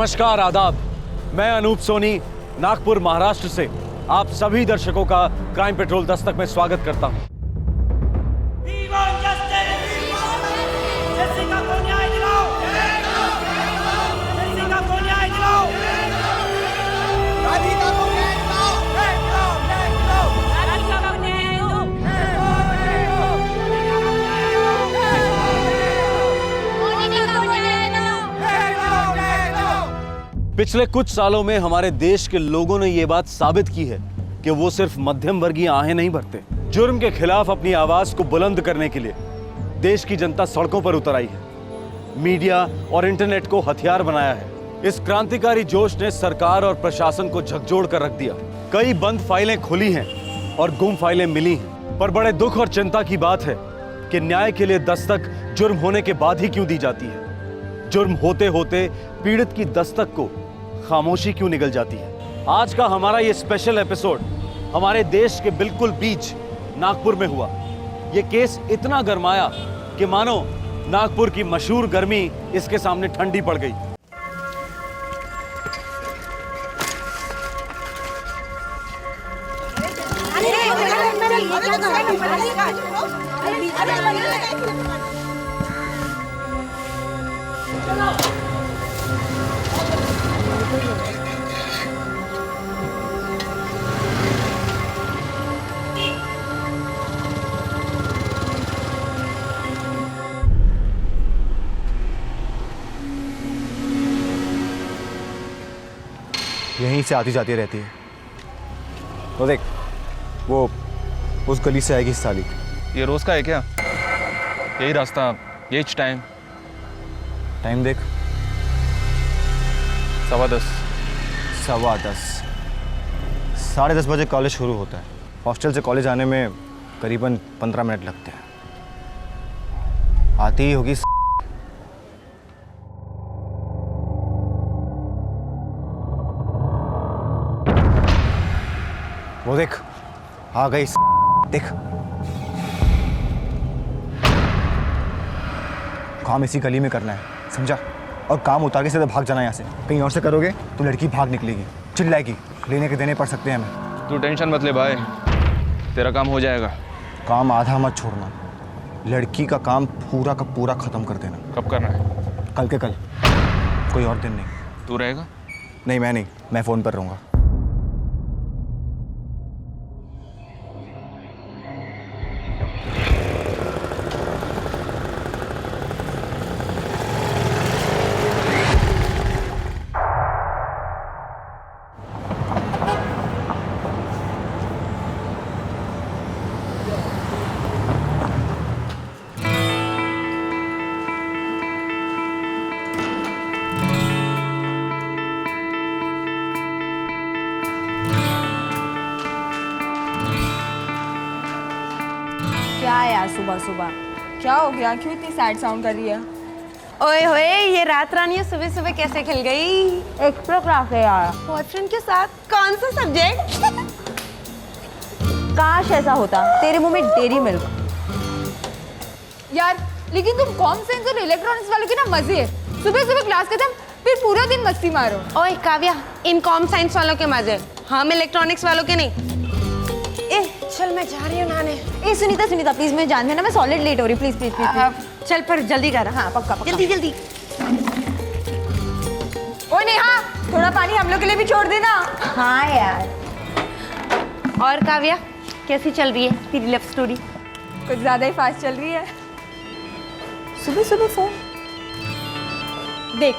नमस्कार, आदाब। मैं अनूप सोनी, नागपुर, महाराष्ट्र से आप सभी दर्शकों का क्राइम पेट्रोल दस्तक में स्वागत करता हूं। पिछले कुछ सालों में हमारे देश के लोगों ने यह बात साबित की है कि वो सिर्फ मध्यम वर्गीय आहें नहीं भरते। जुर्म के खिलाफ अपनी आवाज को बुलंद करने के लिए देश की जनता सड़कों पर उतर आई है। मीडिया और इंटरनेट को हथियार बनाया है। इस क्रांतिकारी जोश ने सरकार और प्रशासन को झकझोर कर रख दिया। कई बंद फाइलें खुली हैं और गुम फाइलें मिली हैं। पर बड़े दुख और चिंता की बात है कि न्याय के लिए दस्तक जुर्म होने के बाद ही क्यों दी जाती है। जुर्म होते होते पीड़ित की दस्तक को खामोशी क्यों निगल जाती है। आज का हमारा ये स्पेशल एपिसोड हमारे देश के बिल्कुल बीच नागपुर में हुआ। ये केस इतना गरमाया कि मानो नागपुर की मशहूर गर्मी इसके सामने ठंडी पड़ गई। यहीं से आती जाती रहती है। तो देख, वो उस गली से आएगी साली। ये रोज का है क्या? यही रास्ता, यही टाइम। टाइम देख, 10:15। 10:15। 10:30 बजे कॉलेज शुरू होता है। हॉस्टल से कॉलेज आने में करीबन 15 मिनट लगते हैं। आती ही होगी। वो देख, आ गई। देख, काम इसी गली में करना है, समझा? और काम उतार के सीधे भाग जाना यहाँ से। कहीं और से करोगे तो लड़की भाग निकलेगी, चिल्लाएगी, लेने के देने पड़ सकते हैं हमें। तू टेंशन मत ले भाई, तेरा काम हो जाएगा। काम आधा मत छोड़ना। लड़की का काम पूरा का पूरा खत्म कर देना। कब करना है? कल के कल, कोई और दिन नहीं। तू रहेगा? नहीं, मैं नहीं, मैं फ़ोन पर रहूँगा। क्या यार, सुबह सुबह क्या हो गया? क्यों इतनी सैड साउंड कर रही है? ओए होए, ये रात रानी सुबह सुबह कैसे खिल गई? एक्स्ट्रा क्लास है यार। बॉयफ्रेंड के साथ? कौन सा सब्जेक्ट? काश ऐसा होता, तेरे मुंह में डेरी मिल्क। यार लेकिन तुम कॉम साइंस और इलेक्ट्रॉनिक्स वालों के ना मजे है। सुबह सुबह क्लास खत्म, फिर पूरा दिन मस्ती मारो। ओए काव्या, इन कॉम साइंस वालों के मजे, हम इलेक्ट्रॉनिक्स वालों के नहीं। ए चल, मैं जा रही हूँ नहाने। ए सुनीता प्लीज, मैं जानती हूँ ना मैं सॉलिड लेट हो रही, प्लीज प्लीज प्लीज। चल पर जल्दी कर। हाँ पक्का पक्का। जल्दी जल्दी। ओए नेहा, थोड़ा पानी हम लोग के लिए भी छोड़ देना। हाँ यार। और काव्या, कैसी चल रही है तेरी लव स्टोरी? कुछ ज्यादा ही फास्ट चल रही है। सुबह सुबह फोन देख।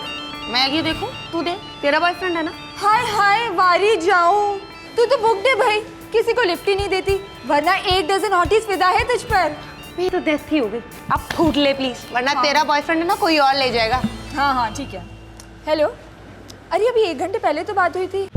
मैं क्यों देखूं? तू दे, तेरा बॉयफ्रेंड है ना। हाय हाय, वारी जाऊं। तू तो बुक दे भाई, किसी को लिफ्ट ही नहीं देती, वरना 1 डज़न हॉटीज फिदा है तुझ पर। मेरी तो डेथ ही हो गई। अब फूट ले प्लीज, वरना तेरा बॉयफ्रेंड है ना, कोई और ले जाएगा। हाँ हाँ ठीक है। हेलो, अरे अभी 1 घंटे पहले तो बात हुई थी।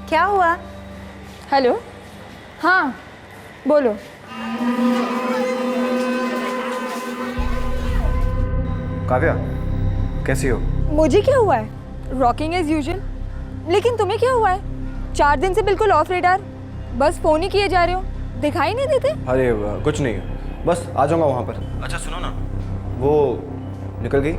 क्या हुआ? हेलो, हाँ बोलो। काव्या, कैसी हो? मुझे क्या हुआ है? Rocking as usual. लेकिन तुम्हें क्या हुआ है? 4 दिन से बिल्कुल ऑफ रेडार, बस फोन ही किए जा रहे हो, दिखाई नहीं देते। अरे कुछ नहीं, बस आ जाऊंगा वहाँ पर। अच्छा सुनो ना, वो निकल गई?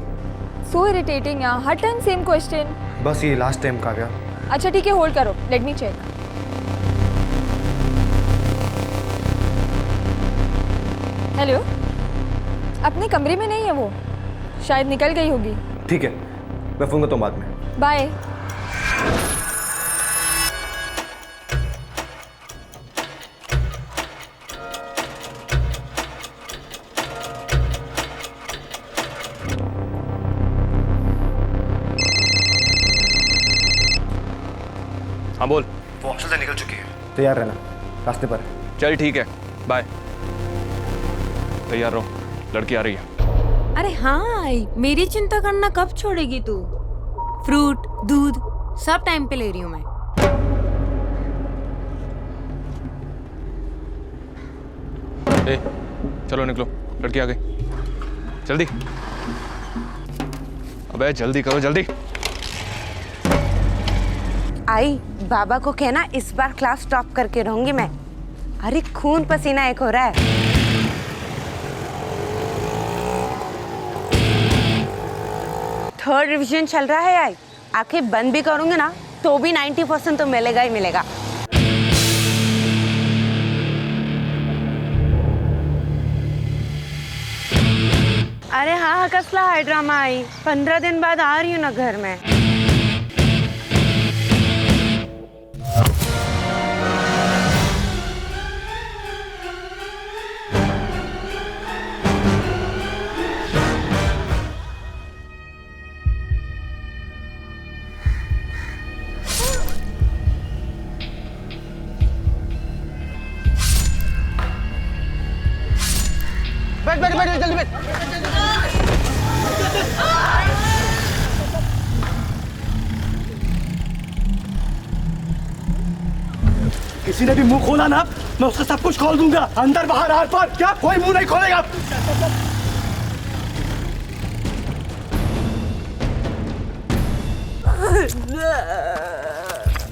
सो इरिटेटिंग यार, हर टाइम सेम क्वेश्चन। बस ये लास्ट टाइम काव्या। अच्छा ठीक है, होल्ड करो, लेट मी चेक। हेलो, अपने कमरे में नहीं है वो, शायद निकल गई होगी। ठीक है, मैं फोन करता हूँ बाद में। बाय। हाँ बोल। वो हॉस्टल से निकल चुकी है, तैयार रहना, रास्ते पर है। चल ठीक है, बाय। तैयार रहो, लड़की आ रही है। अरे हाँ आई, मेरी चिंता करना कब छोड़ेगी तू? फ्रूट, दूध सब टाइम पे ले रही हूँ मैं। ए, चलो निकलो, लड़की आ गई। जल्दी, अबे जल्दी करो, जल्दी। आई, बाबा को कहना इस बार क्लास टॉप करके रहूंगी मैं। अरे खून पसीना एक हो रहा है। थर्ड रिवीजन चल रहा है आई, आंखें बंद भी करूंगी ना तो भी 90% तो मिलेगा ही मिलेगा। अरे हाँ, कसला है ड्रामा आई, 15 दिन बाद आ रही हूँ ना घर में। बैठ बैठ बैठ जल्दी बैठ। किसी ने भी मुंह खोला ना, मैं उससे सब कुछ खोल दूंगा, अंदर बाहर आर पार, क्या कोई मुंह नहीं खोलेगा।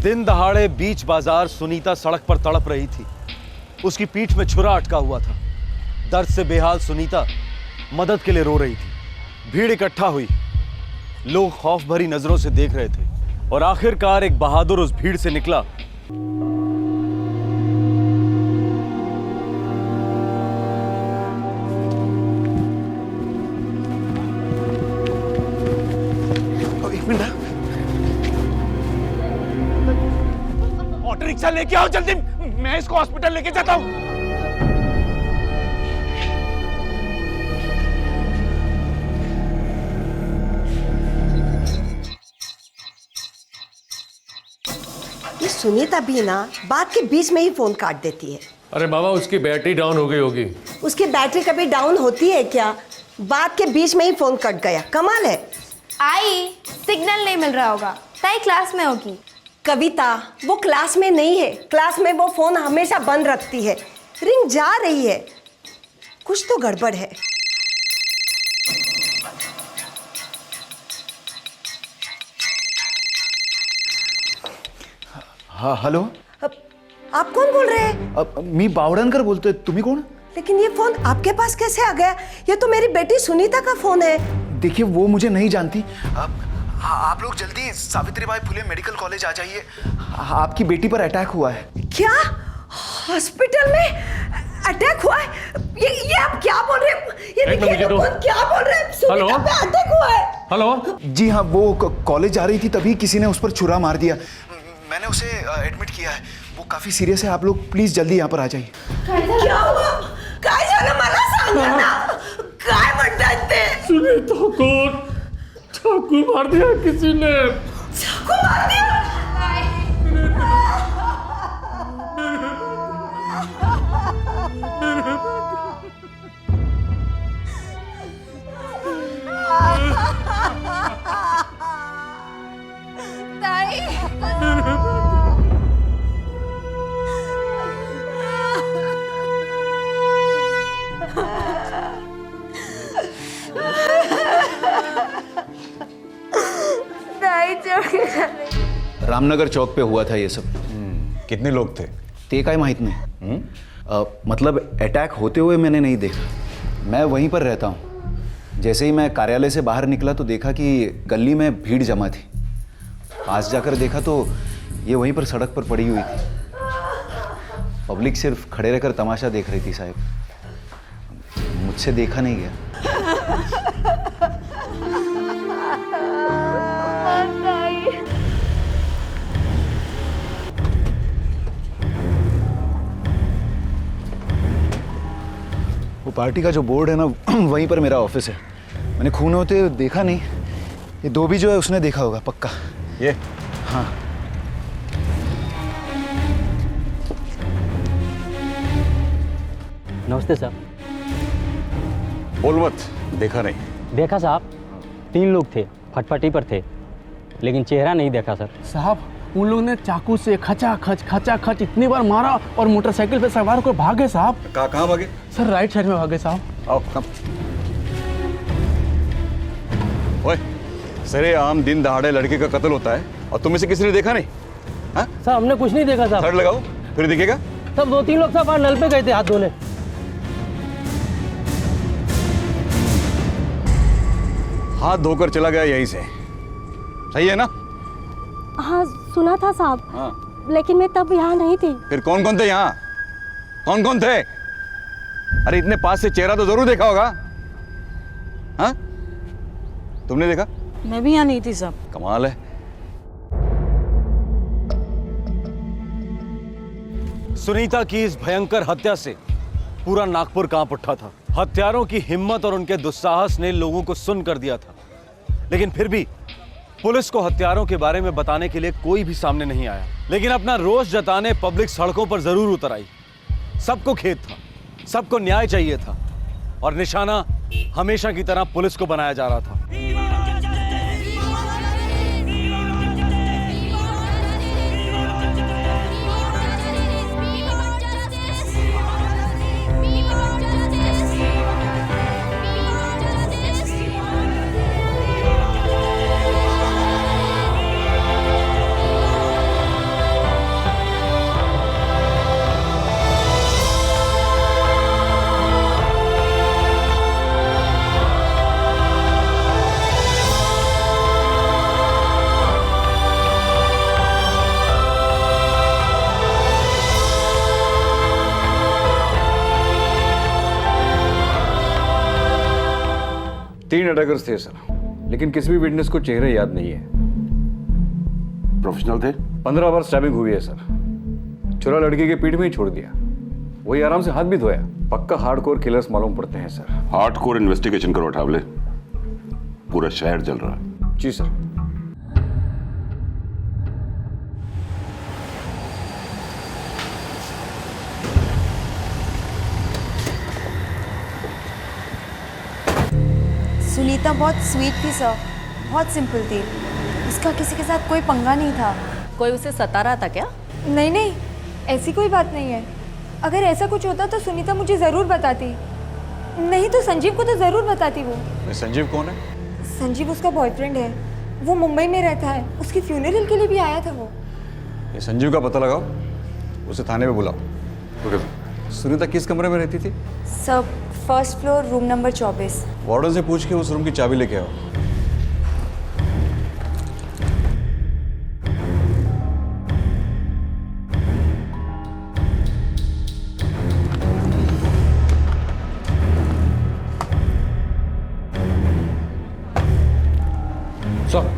दिन दहाड़े बीच बाजार सुनीता सड़क पर तड़प रही थी। उसकी पीठ में छुरा अटका हुआ था। दर्द से बेहाल सुनीता मदद के लिए रो रही थी। भीड़ इकट्ठा हुई, लोग खौफ भरी नजरों से देख रहे थे और आखिरकार एक बहादुर उस भीड़ से निकला। एक मिनट, ऑटो रिक्शा लेके आओ जल्दी, मैं इसको हॉस्पिटल लेके जाता हूँ। ये सुनीता भी ना बात के बीच में ही फोन काट देती है। अरे बाबा, उसकी बैटरी डाउन हो गई होगी। उसकी बैटरी कभी डाउन होती है क्या? बात के बीच में ही फोन कट गया, कमाल है। आई, सिग्नल नहीं मिल रहा होगा, ताई क्लास में होगी। कविता, वो क्लास में नहीं है, क्लास में वो फोन हमेशा बंद रखती है। रिंग जा रही है, कुछ तो गड़बड़ है। हाँ हेलो, आप कौन बोल रहे हैं? मी बावडनकर बोलतोय, तुम्ही कोण? लेकिन ये फोन आपके पास कैसे आ गया? ये तो मेरी बेटी सुनीता का फोन है। देखिए वो मुझे नहीं जानती। आप लोग जल्दी सावित्रीबाई फुले मेडिकल कॉलेज आ जाइए, आपकी बेटी पर अटैक हुआ है। क्या? हॉस्पिटल में अटैक हुआ है? ये आप क्या बोल रहे हैं? ये देखिए तो क्या बोल रहे हैं? सुनीता पे अटैक हुआ है। हेलो जी हाँ, वो कॉलेज जा रही थी तभी किसी ने उस पर छुरा मार दिया। मैंने उसे एडमिट किया है, वो काफी सीरियस है। आप लोग प्लीज जल्दी यहाँ पर आ जाइए। क्या हुआ? काय झालं मला सांगा ना, काय म्हणतात ते? सुनीता को चाकू मार दिया किसी ने। चाकू मार दिया? ताई रामनगर चौक पे हुआ था ये सब। कितने लोग थे? ते काय माहित नहीं। मतलब अटैक होते हुए मैंने नहीं देखा, मैं वहीं पर रहता हूँ। जैसे ही मैं कार्यालय से बाहर निकला तो देखा कि गली में भीड़ जमा थी। पास जाकर देखा तो ये वहीं पर सड़क पर पड़ी हुई थी। पब्लिक सिर्फ खड़े रहकर तमाशा देख रही थी साहब, मुझसे देखा नहीं गया। वो पार्टी का जो बोर्ड है ना, वहीं पर मेरा ऑफिस है। मैंने खून होते हुए देखा नहीं, ये धोबी जो है उसने देखा होगा पक्का। ये? हाँ। नमस्ते साहब। बोल मत, देखा नहीं। देखा साहब, 3 लोग थे, फटफटी पर थे, लेकिन चेहरा नहीं देखा सर। साहब उन लोगों ने चाकू से खचा खच इतनी बार मारा और मोटरसाइकिल पे सवार होकर भागे साहब। कहाँ भागे? सर राइट साइड में भागे साहब। आओ कम। ओए, सरे आम दिन दहाड़े लड़के का कत्ल होता है और तुम इसे किसी ने देखा नहीं? हाँ? साहब हमने कुछ नहीं देखा साहब। थर्ड लगाओ, फिर दिखेगा। सब 2-3 लोग साहब नल पे गए थे हाथ धोने। हाथ धोकर चला गया यहीं से, सही है ना? हाँ सुना था साहब। हाँ। लेकिन मैं तब यहाँ नहीं थी। फिर कौन कौन थे यहाँ? कौन कौन थे? अरे इतने पास से चेहरा तो जरूर देखा होगा। हाँ? तुमने देखा? मैं भी यहाँ नहीं थी साहब। कमाल है। सुनीता की इस भयंकर हत्या से पूरा नागपुर कांप उठा था। हत्यारों की हिम्मत और उनके दुस्साहस ने लोगों को सुन कर दिया था, लेकिन फिर भी पुलिस को हत्यारों के बारे में बताने के लिए कोई भी सामने नहीं आया। लेकिन अपना रोष जताने पब्लिक सड़कों पर जरूर उतर आई। सबको खेद था, सबको न्याय चाहिए था, और निशाना हमेशा की तरह पुलिस को बनाया जा रहा था। तीन अटैकर्स थे सर, लेकिन किसी भी विटनेस को चेहरे याद नहीं है। प्रोफेशनल थे? 15 बार स्टैबिंग हुई है सर। छुरा लड़की के पीठ में ही छोड़ दिया, वही आराम से हाथ भी धोया। पक्का हार्डकोर किलर्स मालूम पड़ते हैं सर। हार्डकोर इन्वेस्टिगेशन करो ठावले, पूरा शहर जल रहा है। जी सर। सुनीता बहुत स्वीट थी सर, बहुत सिंपल थी। उसका किसी के साथ कोई पंगा नहीं था। कोई उसे सता रहा था क्या? नहीं नहीं, ऐसी कोई बात नहीं है। अगर ऐसा कुछ होता तो सुनीता मुझे ज़रूर बताती, नहीं तो संजीव को तो ज़रूर बताती। वो संजीव कौन है? संजीव उसका बॉयफ्रेंड है, वो मुंबई में रहता है। उसकी फ्यूनरल के लिए भी आया था वो। ये संजीव का पता लगाओ, उसे थाने में बुलाओ। सुनीता किस कमरे में रहती थी? सब first floor, room number 24। Warden से पूछ के उस रूम की चाबी लेके आओ। सर,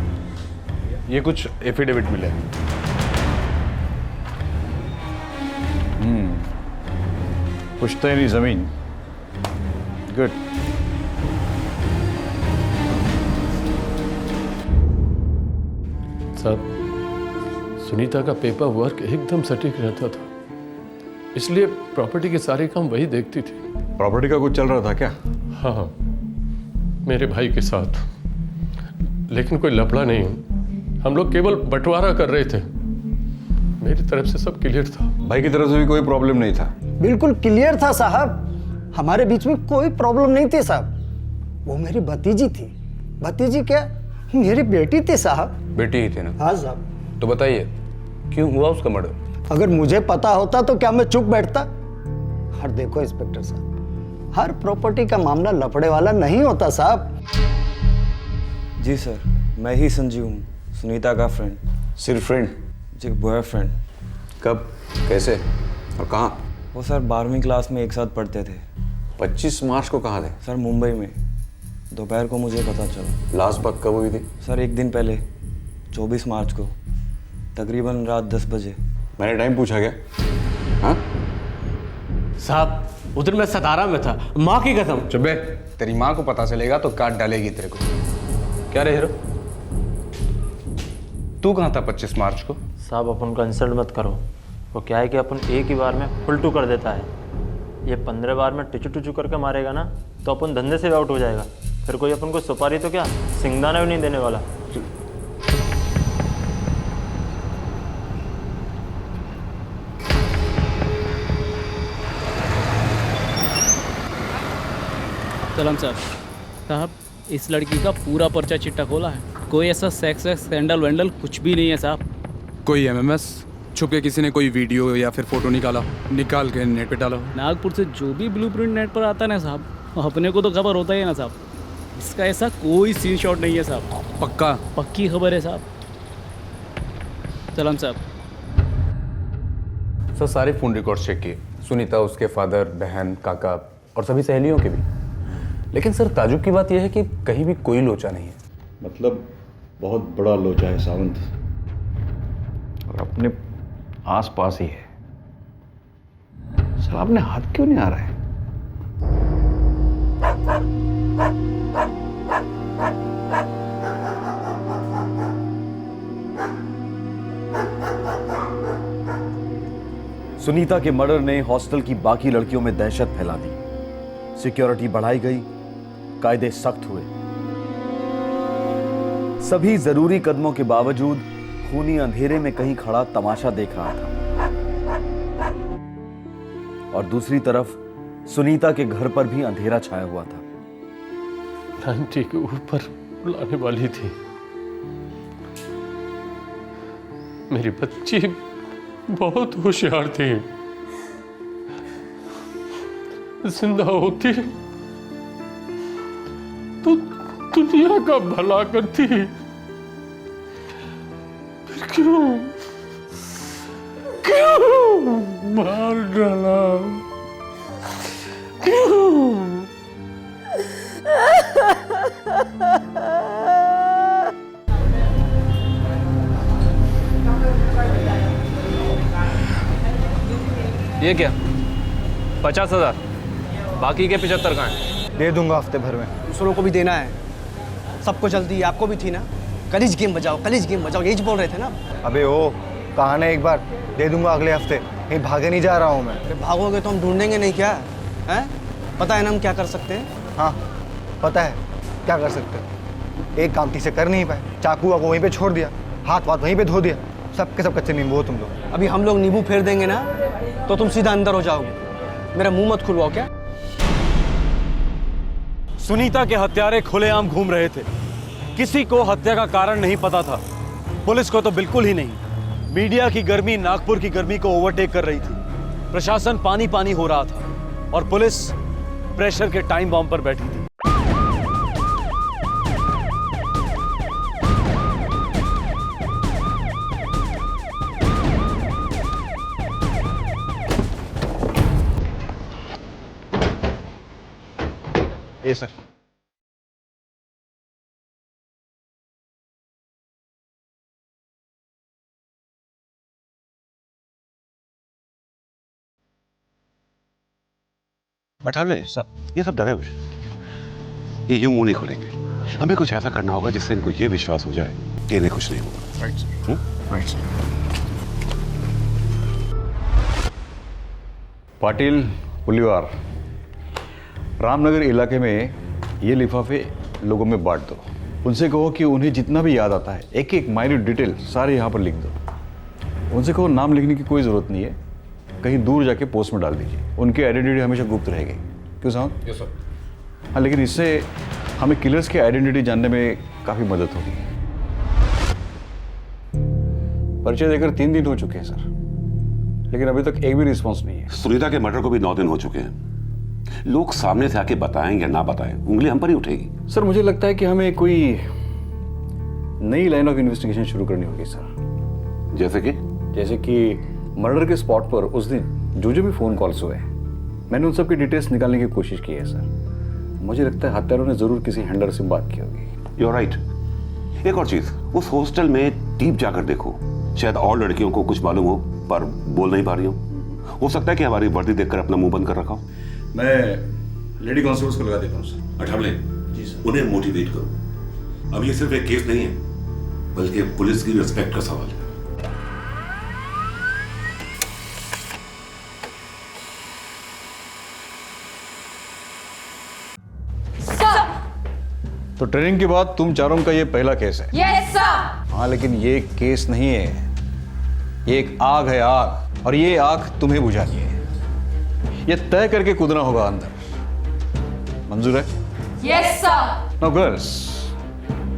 ये कुछ एफिडेविट मिले। पुश्तैनी जमीन। गुड। साहब, सुनीता का पेपर वर्क एकदम सटीक रहता था, इसलिए प्रॉपर्टी के सारे काम वही देखती थी। प्रॉपर्टी का कुछ चल रहा था क्या? हाँ, मेरे भाई के साथ, लेकिन कोई लफड़ा नहीं। हम लोग केवल बंटवारा कर रहे थे। मेरी तरफ से सब क्लियर था। भाई की तरफ से भी कोई प्रॉब्लम नहीं था? बिल्कुल क्लियर था साहब, हमारे बीच में कोई प्रॉब्लम नहीं थी साहब। वो मेरी भतीजी थी। भतीजी क्या, मेरी बेटी थी साहब। बेटी ही थी ना? हाँ साहब। तो बताइए क्यों हुआ उसका मर्डर? अगर मुझे पता होता तो क्या मैं चुप बैठता? और देखो इंस्पेक्टर साहब, हर प्रॉपर्टी का मामला लफड़े वाला नहीं होता साहब। जी सर, मैं ही संजीव हूँ, सुनीता का फ्रेंड। सिर्फ फ्रेंड? जी, बॉयफ्रेंड। कब, कैसे और कहाँ? वो सर 12वीं क्लास में एक साथ पढ़ते थे। 25 मार्च को कहाँ थे? सर मुंबई में। दोपहर को मुझे पता चला। लास्ट बात कब हुई थी? सर एक दिन पहले, 24 मार्च को, तकरीबन रात 10 बजे। मैंने टाइम पूछा क्या? हाँ साहब, उधर मैं सतारा में था, माँ की कसम। चुप बे, तेरी माँ को पता चलेगा तो काट डालेगी तेरे को। क्या रे हीरो, तू कहाँ था 25 मार्च को? साहब अपन को इंसल्ट मत करो, वो क्या है कि अपन एक ही बार में फुल टू कर देता है। ये 15 बार में टिचू टिचू करके मारेगा ना तो अपन धंधे से भी आउट हो जाएगा। फिर कोई अपन को सुपारी तो क्या सिंगदाना भी नहीं देने वाला। सलाम साहब। साहब इस लड़की का पूरा पर्चा चिट्टा खोला है, कोई ऐसा सेक्स स्कैंडल वैंडल कुछ भी नहीं है साहब। कोई एमएमएस छुप के किसी ने कोई वीडियो या फिर फोटो निकाल के नेट पे डाला? नागपुर से जो भी ब्लूप्रिंट नेट पर आता है ना साहब, अपने को तो खबर होता ही है ना साहब। इसका ऐसा कोई सीन शॉट नहीं है साहब। पक्का? पक्की खबर है साहब। सलाम साहब। सर सारे फ़ोन रिकॉर्ड्स चेक किए, सुनीता, उसके फादर, बहन, काका और सभी सहेलियों के भी। लेकिन सर ताजुब की बात यह है कि कहीं भी कोई लोचा नहीं है। मतलब बहुत बड़ा लोचा है सावंत, और अपने आसपास ही है। सर आपने हाथ क्यों नहीं आ रहा है? सुनीता के मर्डर ने हॉस्टल की बाकी लड़कियों में दहशत फैला दी। सिक्योरिटी बढ़ाई गई, कायदे सख्त हुए। सभी जरूरी कदमों के बावजूद खूनी अंधेरे में कहीं खड़ा तमाशा देख रहा था, और दूसरी तरफ सुनीता के घर पर भी अंधेरा छाया हुआ था। आंटी के ऊपर बुलाने वाली थी। मेरी बच्ची बहुत होशियार थी, जिंदा होती तो दुनिया का भला करती। फिर क्यों मार डाला? क्यों? ये क्या 50,000, बाकी के 75 कहाँ हैं? दे दूंगा हफ्ते भर में। दूसरों को भी देना है, सबको जल्दी है, आपको भी थी ना। कलीज गेम बजाओ, कलीज गेम बजाओ, यही बोल रहे थे ना। अबे ओ, कहा ना एक बार, दे दूंगा अगले हफ्ते। कहीं भागे नहीं जा रहा हूँ मैं। अरे भागोगे तो हम ढूंढेंगे नहीं क्या? हैं? पता है ना हम क्या कर सकते हैं? हाँ पता है क्या कर सकते हैं। एक काम ठीक से कर नहीं पाए, चाकू वाकू वहीं पे छोड़ दिया, हाथ वाथ वहीं पे धो दिया। सब के सब कच्चे नींबू हो तुम लोग। अभी हम लोग नींबू फेर देंगे ना तो तुम सीधा अंदर हो जाओगे। मेरा मुंह मत खुलवाओ क्या? सुनीता के हत्यारे खुलेआम घूम रहे थे। किसी को हत्या का कारण नहीं पता था, पुलिस को तो बिल्कुल ही नहीं। मीडिया की गर्मी नागपुर की गर्मी को ओवरटेक कर रही थी। प्रशासन पानी पानी हो रहा था और पुलिस प्रेशर के टाइम बॉम्ब पर बैठी थी। ये सर, बैठा ले सब, ये सब डरे हुए, ये यूं मुंह नहीं खोलेंगे। हमें कुछ ऐसा करना होगा जिससे इनको ये विश्वास हो जाए कि इन्हें कुछ नहीं होगा। Right sir. पाटिल पुलिवार, रामनगर इलाके में ये लिफाफे लोगों में बांट दो। उनसे कहो कि उन्हें जितना भी याद आता है एक एक माइन्यूट डिटेल सारे यहाँ पर लिख दो। उनसे कहो नाम लिखने की कोई ज़रूरत नहीं है, कहीं दूर जाके पोस्ट में डाल दीजिए। उनकी आइडेंटिटी हमेशा गुप्त रहेगी। क्यों साहब? Yes sir. हाँ, लेकिन इससे हमें किलर्स की आइडेंटिटी जानने में काफ़ी मदद होगी। पर्चे देकर 3 दिन हो चुके हैं सर, लेकिन अभी तक एक भी रिस्पॉन्स नहीं है। सुनीता के मर्डर को भी 9 दिन हो चुके हैं। लोग सामने से आके बताएं या ना बताएं, उंगली हम पर ही उठेगी। सर मुझे लगता है कि हमें कोई नई लाइन ऑफ इन्वेस्टिगेशन शुरू करनी होगी सर। जैसे कि मर्डर के स्पॉट पर उस दिन जो भी फोन कॉल्स हुए, मैंने उन सब की डिटेल्स निकालने की कोशिश की है सर। मुझे लगता है हत्यारों ने जरूर किसी हैंडलर से बात की होगी। You are right. एक और चीज, उस हॉस्टल में डीप जाकर देखो, शायद और लड़कियों को कुछ मालूम हो पर बोल नहीं पा रही हो सकता है कि हमारी वर्दी देखकर अपना मुंह बंद कर रखा हो। मैं लेडी कांस्टेबल्स को लगा देता हूँ सर। अठावले, जी सर। उन्हें मोटिवेट करो। अब ये सिर्फ एक केस नहीं है, बल्कि पुलिस की रिस्पेक्ट का सवाल है। तो ट्रेनिंग के बाद तुम चारों का ये पहला केस है। Yes sir. हाँ, लेकिन ये केस नहीं है, ये एक आग है, आग। और ये आग तुम्हें बुझानी है। ये तय करके कूदना होगा अंदर। मंजूर है? Yes sir. नाउ गर्ल्स,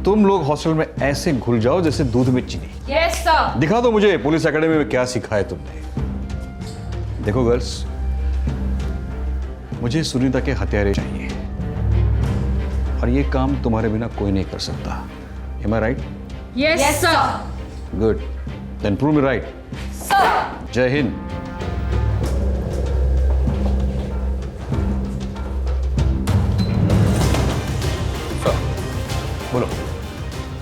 तुम लोग हॉस्टल में ऐसे घुल जाओ जैसे दूध में चीनी। Yes sir. दिखा दो मुझे पुलिस एकेडमी में क्या सिखा है तुमने। देखो गर्ल्स, मुझे सुनीता के हत्यारे चाहिए, और ये काम तुम्हारे बिना कोई नहीं कर सकता। Am I right? Yes sir. Good. Then prove me right. Sir. जय हिंद। बोलो।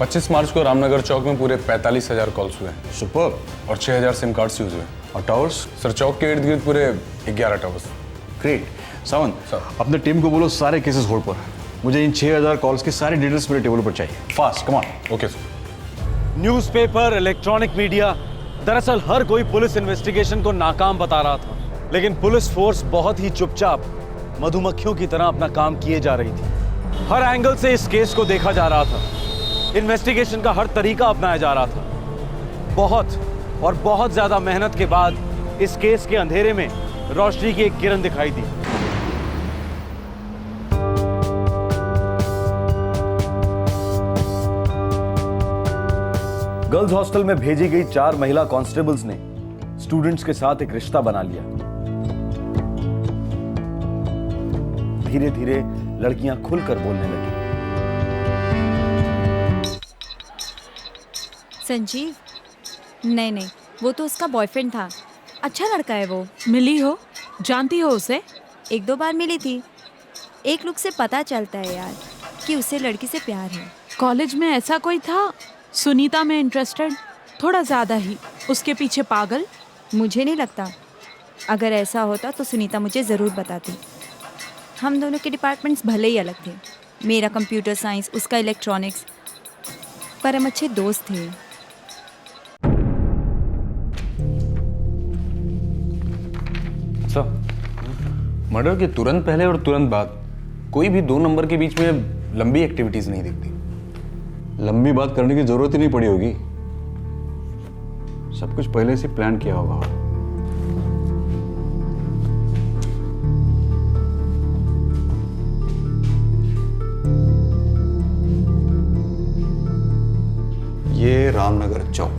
25 मार्च को रामनगर चौक में पूरे 45,000 कॉल्स हुए। सुपर। और 6,000 सिम कार्ड्स यूज हुए। और टावर्स? सर चौक के इर्द गिर्द पूरे 11 टावर्स। ग्रेट। सावंत, अपने टीम को बोलो सारे केसेस होल्ड पर। मुझे इन 6,000 कॉल्स की सारी डिटेल्स मेरे टेबल पर चाहिए। Fast, come on. Okay sir. Newspaper, electronic media, दरअसल हर कोई पुलिस इन्वेस्टिगेशन को नाकाम बता रहा था, लेकिन पुलिस फोर्स बहुत ही चुपचाप मधुमक्खियों की तरह अपना काम किए जा रही थी। हर एंगल से इस केस को देखा जा रहा था, इन्वेस्टिगेशन का हर तरीका अपनाया जा रहा था। बहुत ज्यादा मेहनत के बाद इस केस के अंधेरे में रोशनी की एक किरण दिखाई दी। गर्ल्स हॉस्टल में भेजी गई 4 महिला कांस्टेबल्स ने स्टूडेंट्स के साथ एक रिश्ता बना लिया। धीरे धीरे लड़कियां खुलकर बोलने लगी। संजीव? नहीं, वो तो उसका बॉयफ्रेंड था। अच्छा लड़का है वो। मिली हो? जानती हो उसे? 1-2 बार मिली थी। एक लुक से पता चलता है यार कि उसे लड़की से प्यार है। कॉलेज में ऐसा कोई था सुनीता में इंटरेस्टेड? थोड़ा ज़्यादा ही। उसके पीछे पागल? मुझे नहीं लगता। अगर ऐसा होता तो सुनीता मुझे ज़रूर बताती। हम दोनों के डिपार्टमेंट्स भले ही अलग थे, मेरा कंप्यूटर साइंस, उसका इलेक्ट्रॉनिक्स, पर हम अच्छे दोस्त थे। सर, मर्डर के तुरंत पहले और तुरंत बाद कोई भी 2 नंबर के बीच में लंबी एक्टिविटीज नहीं दिखती। लंबी बात करने की जरूरत ही नहीं पड़ी होगी, सब कुछ पहले से प्लान किया होगा। ये रामनगर चौक,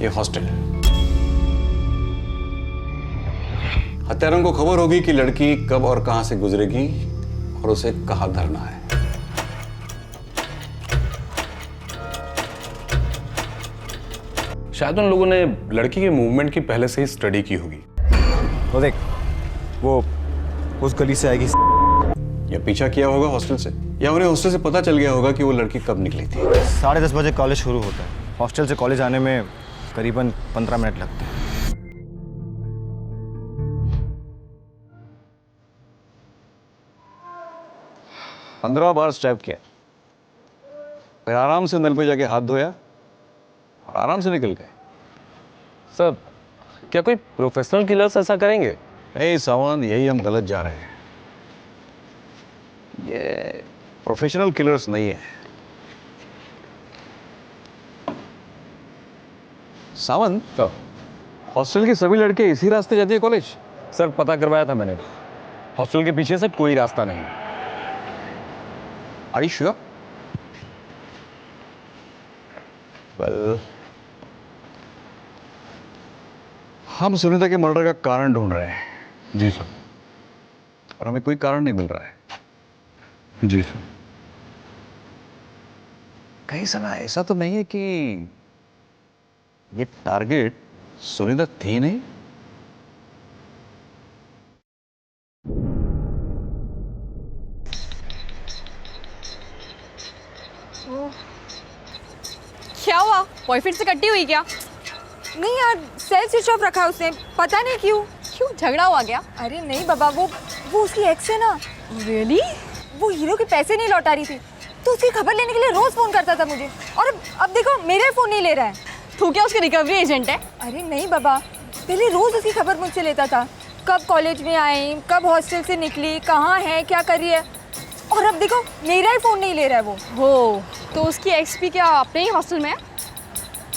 ये हॉस्टल। हत्यारों को खबर होगी कि लड़की कब और कहां से गुजरेगी और उसे कहां धरना है। शायद उन लोगों ने लड़की के मूवमेंट की पहले से ही स्टडी की होगी। तो देख, वो उस गली से आएगी या पीछा किया होगा हॉस्टल से, या उन्हें हॉस्टल से पता चल गया होगा कि वो लड़की कब निकली थी। 10:30 बजे कॉलेज शुरू होता है। हॉस्टल से कॉलेज आने में करीबन 15 मिनट लगते हैं। पंद्रह बार स्टैब किया, फिर आराम से नल पे जाके हाथ धोया और आराम से निकल गए। सर, क्या कोई प्रोफेशनल किलर्स ऐसा करेंगे? नहीं सावन, यही हम गलत जा रहे हैं। ये प्रोफेशनल किलर्स नहीं है। सावन, हॉस्टल की सभी लड़के इसी रास्ते जाते हैं कॉलेज? सर, पता करवाया था मैंने, हॉस्टल के पीछे से कोई रास्ता नहीं। Are you sure? वेल, हम सुनीता के मर्डर का कारण ढूंढ रहे हैं। जी सर। और हमें कोई कारण नहीं मिल रहा है। जी सर। कहीं समय ऐसा तो नहीं है कि ये टारगेट सुनीता थी नहीं? क्या हुआ? बॉयफ्रेंड से कट्टी हुई क्या? नहीं यार, सेल स्विच ऑफ रखा है उसने, पता नहीं क्यों। क्यों, झगड़ा हुआ क्या? अरे नहीं बाबा, वो उसकी एक्स है ना। रियली? वो हीरो के पैसे नहीं लौटा रही थी, तो उसकी खबर लेने के लिए रोज फोन करता था मुझे, और अब देखो मेरे फोन नहीं ले रहा है। तू क्या उसके रिकवरी एजेंट है? अरे नहीं बाबा, पहले रोज उसकी खबर मुझसे लेता था, कब कॉलेज में आई, कब हॉस्टल से निकली, कहाँ है, क्या कर रही है, और अब देखो मेरा ही फोन नहीं ले रहा है वो। हो, तो उसकी एक्स भी क्या अपने ही हॉस्टल में है?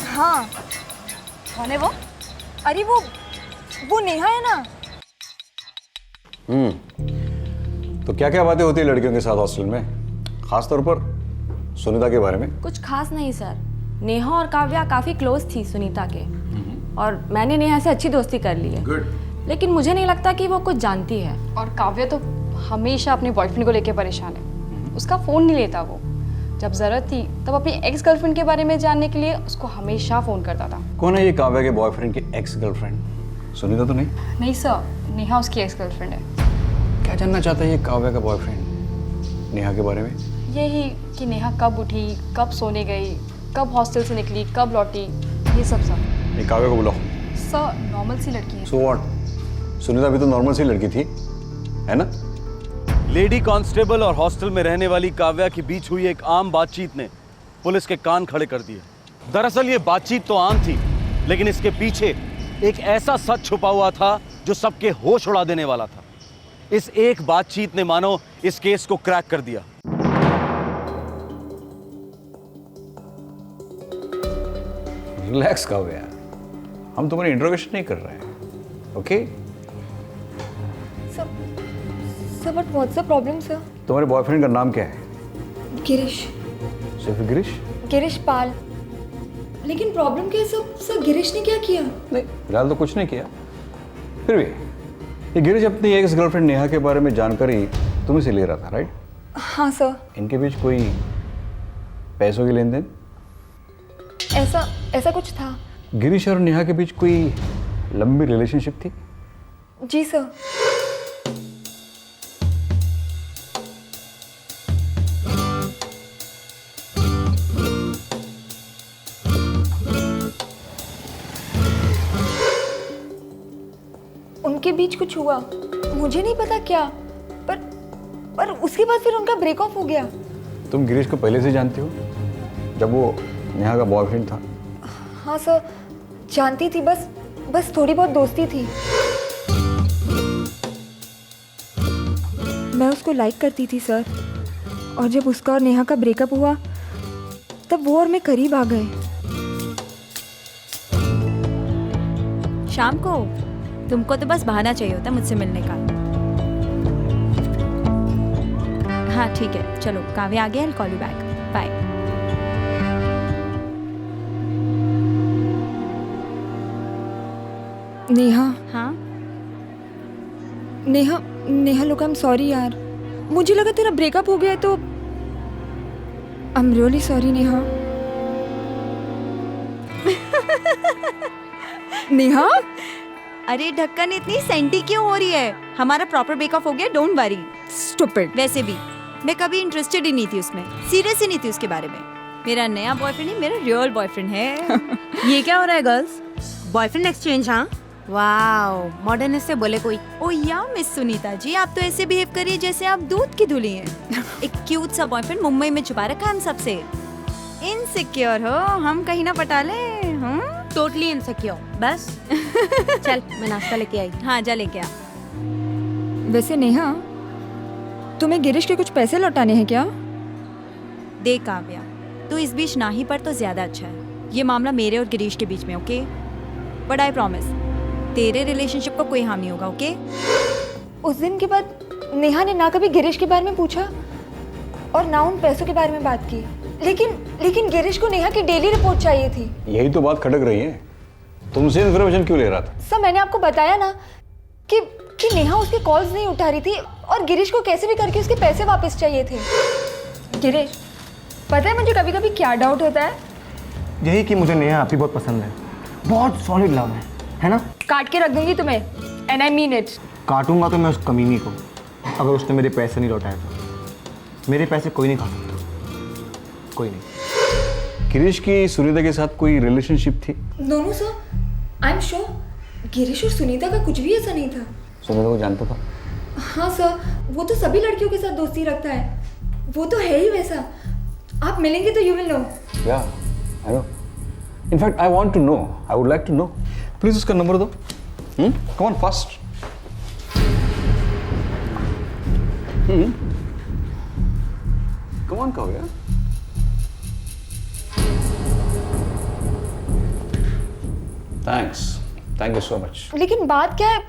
हाँ। कौन है वो? अरे वो नेहा है ना। तो क्या क्या बातें होती है लड़कियों के साथ हॉस्टल में, खासतौर पर सुनीता के बारे में? कुछ खास नहीं सर, नेहा और काव्या काफ़ी क्लोज थी सुनीता के, और मैंने नेहा से अच्छी दोस्ती कर ली है। गुड। लेकिन मुझे नहीं लगता कि वो कुछ जानती है। और काव्या तो हमेशा अपने बॉयफ्रेंड को लेके परेशान है, उसका फ़ोन नहीं लेता वो। जब ज़रूरत थी तब अपनी एक्स गर्लफ्रेंड के बारे में जानने के लिए उसको हमेशा फ़ोन करता था। कौन है ये काव्या के बॉयफ्रेंड की एक्स गर्लफ्रेंड? सुनीता तो नहीं? नहीं सर, नेहा उसकी एक्स गर्लफ्रेंड है। क्या जानना चाहता है ये काव्या का बॉयफ्रेंड नेहा के बारे में? यही कि नेहा कब उठी, कब सोने गई, कब हॉस्टल से निकली, कब लौटी, ये सब सर। ये काव्या को बुलाओ। सर नॉर्मल सी लड़की है। सो व्हाट, सुनीता भी तो नॉर्मल सी लड़की थी, है ना? लेडी कांस्टेबल और हॉस्टल में रहने वाली काव्या के बीच हुई एक आम बातचीत ने पुलिस के कान खड़े कर दिए। दरअसल ये बातचीत तो आम थी, लेकिन इसके पीछे एक ऐसा सच छुपा हुआ था जो सबके होश उड़ा देने वाला था। इस एक बातचीत ने मानो इस केस को क्रैक कर दिया। रिलैक्स काव्या, हम तुम्हारी इंट्रोगेशन नहीं कर रहे हैं, okay? Sir but what's the problem sir? तुम्हारे बॉयफ्रेंड का नाम क्या है? गिरीश। सिर्फ गिरीश? गिरीश पाल। लेकिन प्रॉब्लम क्या है सर? गिरीश ने क्या किया? नहीं, फिलहाल तो कुछ नहीं किया। फिर भी ये गिरीश अपनी एक्स गर्लफ्रेंड नेहा के बारे में जानकारी तुम्हें से ले रहा था, राइट? हाँ सर। इनके बीच कोई पैसों की लेन देन? ऐसा कुछ था। गिरीश और नेहा के बीच कोई लंबी रिलेशनशिप थी? जी सर। उनके बीच कुछ हुआ, मुझे नहीं पता क्या, पर उसके बाद फिर उनका ब्रेकअप हो गया। तुम गिरीश को पहले से जानती हो, जब वो नेहा का बॉयफ्रेंड था? हाँ सर, जानती थी, बस थोड़ी बहुत दोस्ती थी। मैं उसको लाइक करती थी सर, और जब उसका और नेहा का ब्रेकअप हुआ तब वो और मैं करीब आ गए। शाम को तुमको तो बस बहाना चाहिए होता मुझसे मिलने का। हाँ ठीक है, चलो काव्या आ गया, I'll call you back. Bye. Neha. हाँ नेहा लोग, आई एम सॉरी यार, मुझे लगा तेरा ब्रेकअप हो गया है, तो I am really sorry Neha. Neha, अरे ढक्कन इतनी सेंटी क्यों हो रही है? हमारा प्रॉपर ब्रेकअप हो गया, डोंट वरी। स्टूपिड। वैसे भी मैं कभी इंटरेस्टेड ही नहीं थी उसमें, सीरियस ही नहीं थी उसके बारे में। मेरा नया बॉयफ्रेंड ही मेरा रियल बॉयफ्रेंड है। ये क्या हो रहा है गर्ल्स? Boyfriend exchange? हाँ वाओ, मॉडर्न से बोले कोई। ओ या मिस सुनीता जी, आप तो ऐसे बिहेव करिए जैसे आप दूध की धुली हैं। एक क्यूट सा बॉयफ्रेंड मुंबई में छुपा रखा है हम सबसे। इनसिक्योर हो, हम कहीं ना पटा ले। Totally insecure. बस चल मैं नाश्ता लेके आई। हाँ जा लेके आ। वैसे नेहा, तुम्हें गिरीश के कुछ पैसे लौटाने हैं क्या? देख काव्या, तू इस बीच ना ही पर तो ज्यादा अच्छा है। ये मामला मेरे और गिरीश के बीच में, ओके? बट आई प्रॉमिस तेरे रिलेशनशिप को कोई हार्म नहीं होगा, ओके? उस दिन के बाद नेहा ने ना कभी गिरीश के बारे में पूछा और ना उन पैसों के बारे में बात की, लेकिन गिरीश को नेहा की डेली रिपोर्ट चाहिए थी। यही तो बात खटक रही है, तुमसे इन्फॉर्मेशन क्यों ले रहा था? सर मैंने आपको बताया ना कि नेहा उसके कॉल्स नहीं उठा रही थी और गिरीश को कैसे भी करके उसके पैसे वापस चाहिए थे। गिरीश, पता है मुझे कभी कभी क्या डाउट होता है? यही कि मुझे नेहा आपकी बहुत पसंद है, बहुत सॉलिड लव है ना? काट के रख दूंगी तुम्हें, एंड आई मीन इट। काटूंगा तो मैं उस कमीनी को, अगर उसने मेरे पैसे नहीं लौटाए तो। मेरे पैसे कोई नहीं खा सकता, कोई नहीं। गिरीश की सुनीता के साथ कोई रिलेशनशिप थी? No sir, I am sure Girish और सुनीता का कुछ भी ऐसा नहीं था। सुनीता को जानता था? हाँ सर, वो तो सभी लड़कियों के साथ दोस्ती रखता है, वो तो है ही वैसा। आप मिलेंगे तो you will know. Yeah I know, in fact I want to know, I would like to know. Please उसका नंबर दो। Come on fast. Come on कहो यार। Thanks, thank you so much. लेकिन बात क्या है,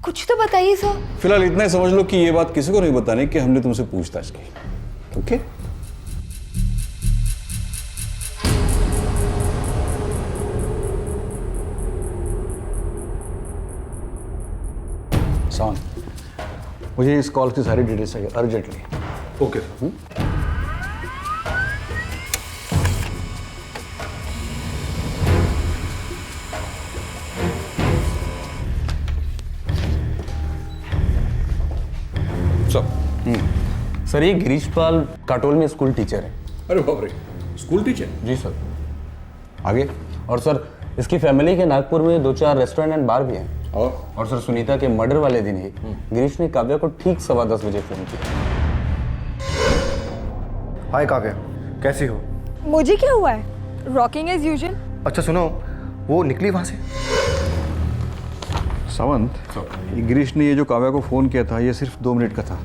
कुछ तो बताइए सर। फिलहाल इतना ही समझ लो कि ये बात किसी को नहीं बतानी कि हमने तुमसे पूछताछ की। ओके? सॉन, मुझे इस कॉल की सारी डिटेल्स चाहिए अर्जेंटली। ओके। सर ये गिरीश पाल काटोल में स्कूल टीचर है। अरे बाप रे, स्कूल टीचर? जी सर। आगे? और सर इसकी फैमिली के नागपुर में 2-4 रेस्टोरेंट एंड बार भी हैं। और सर सुनीता के मर्डर वाले दिन ही गिरीश ने काव्या को ठीक 10:15 बजे फोन किया। हाय काव्या, कैसी हो? मुझे क्या हुआ है? Rocking as usual. अच्छा सुनो, वो निकली वहां से? सावंत, ये गिरीश ने ये जो काव्या को फोन किया था ये सिर्फ 2 मिनट का था,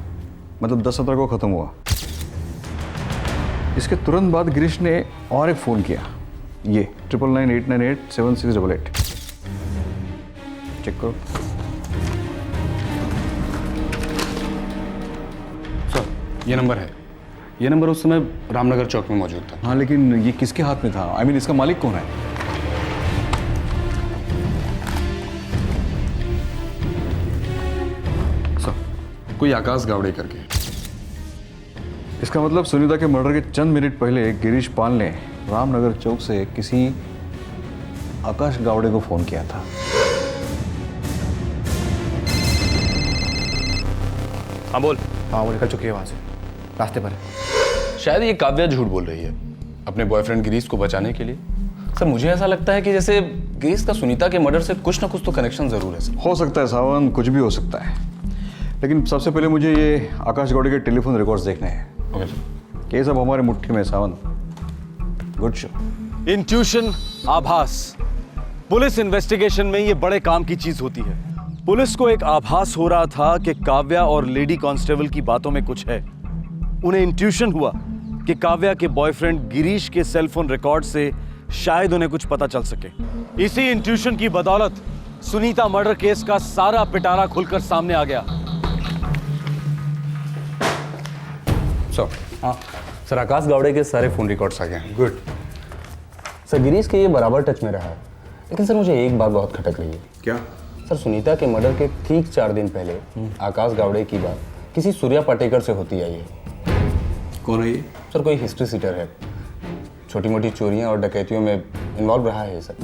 मतलब 10:17 को खत्म हुआ। इसके तुरंत बाद गिरीश ने और एक फोन किया, ये 9998987688। चेक करो। सर ये नंबर है, ये नंबर उस समय रामनगर चौक में मौजूद था। हाँ लेकिन ये किसके हाथ में था? आई मीन इसका मालिक कौन है? सर कोई आकाश गावड़े करके। इसका मतलब सुनीता के मर्डर के चंद मिनट पहले गिरीश पाल ने रामनगर चौक से किसी आकाश गावड़े को फोन किया था। हाँ बोल। हाँ वो निकल चुकी है वहां से, रास्ते पर है। शायद ये काव्या झूठ बोल रही है अपने बॉयफ्रेंड गिरीश को बचाने के लिए। सर मुझे ऐसा लगता है कि जैसे गिरीश का सुनीता के मर्डर से कुछ ना कुछ तो कनेक्शन जरूर है सर। हो सकता है सावंत, कुछ भी हो सकता है, लेकिन सबसे पहले मुझे ये आकाश गौड़े के टेलीफोन रिकॉर्ड्स देखने हैं। Okay sir. ये सब हमारे मुट्ठी में सावंत। Good show. इंट्यूशन, आभास, पुलिस इन्वेस्टिगेशन में ये बड़े काम की चीज होती है। पुलिस को एक आभास हो रहा था कि काव्या और लेडी कांस्टेबल की बातों में कुछ है। उन्हें इंट्यूशन हुआ कि काव्या के बॉयफ्रेंड गिरीश के सेलफोन रिकॉर्ड से शायद उन्हें कुछ पता चल सके। इसी इंट्यूशन की बदौलत सुनीता मर्डर केस का सारा पिटारा खुलकर सामने आ गया। हाँ सर, आकाश गावड़े के सारे फोन रिकॉर्ड्स आ गए हैं। गुड सर, गिरीश के ये बराबर टच में रहा है, लेकिन सर मुझे एक बात बहुत खटक रही है। क्या? सर सुनीता के मर्डर के ठीक 4 दिन पहले आकाश गावड़े की बात किसी सूर्या पाटेकर से होती आई है। कौन है ये? सर कोई हिस्ट्री सीटर है, छोटी मोटी चोरियां और डकैतियों में इन्वॉल्व रहा है सर।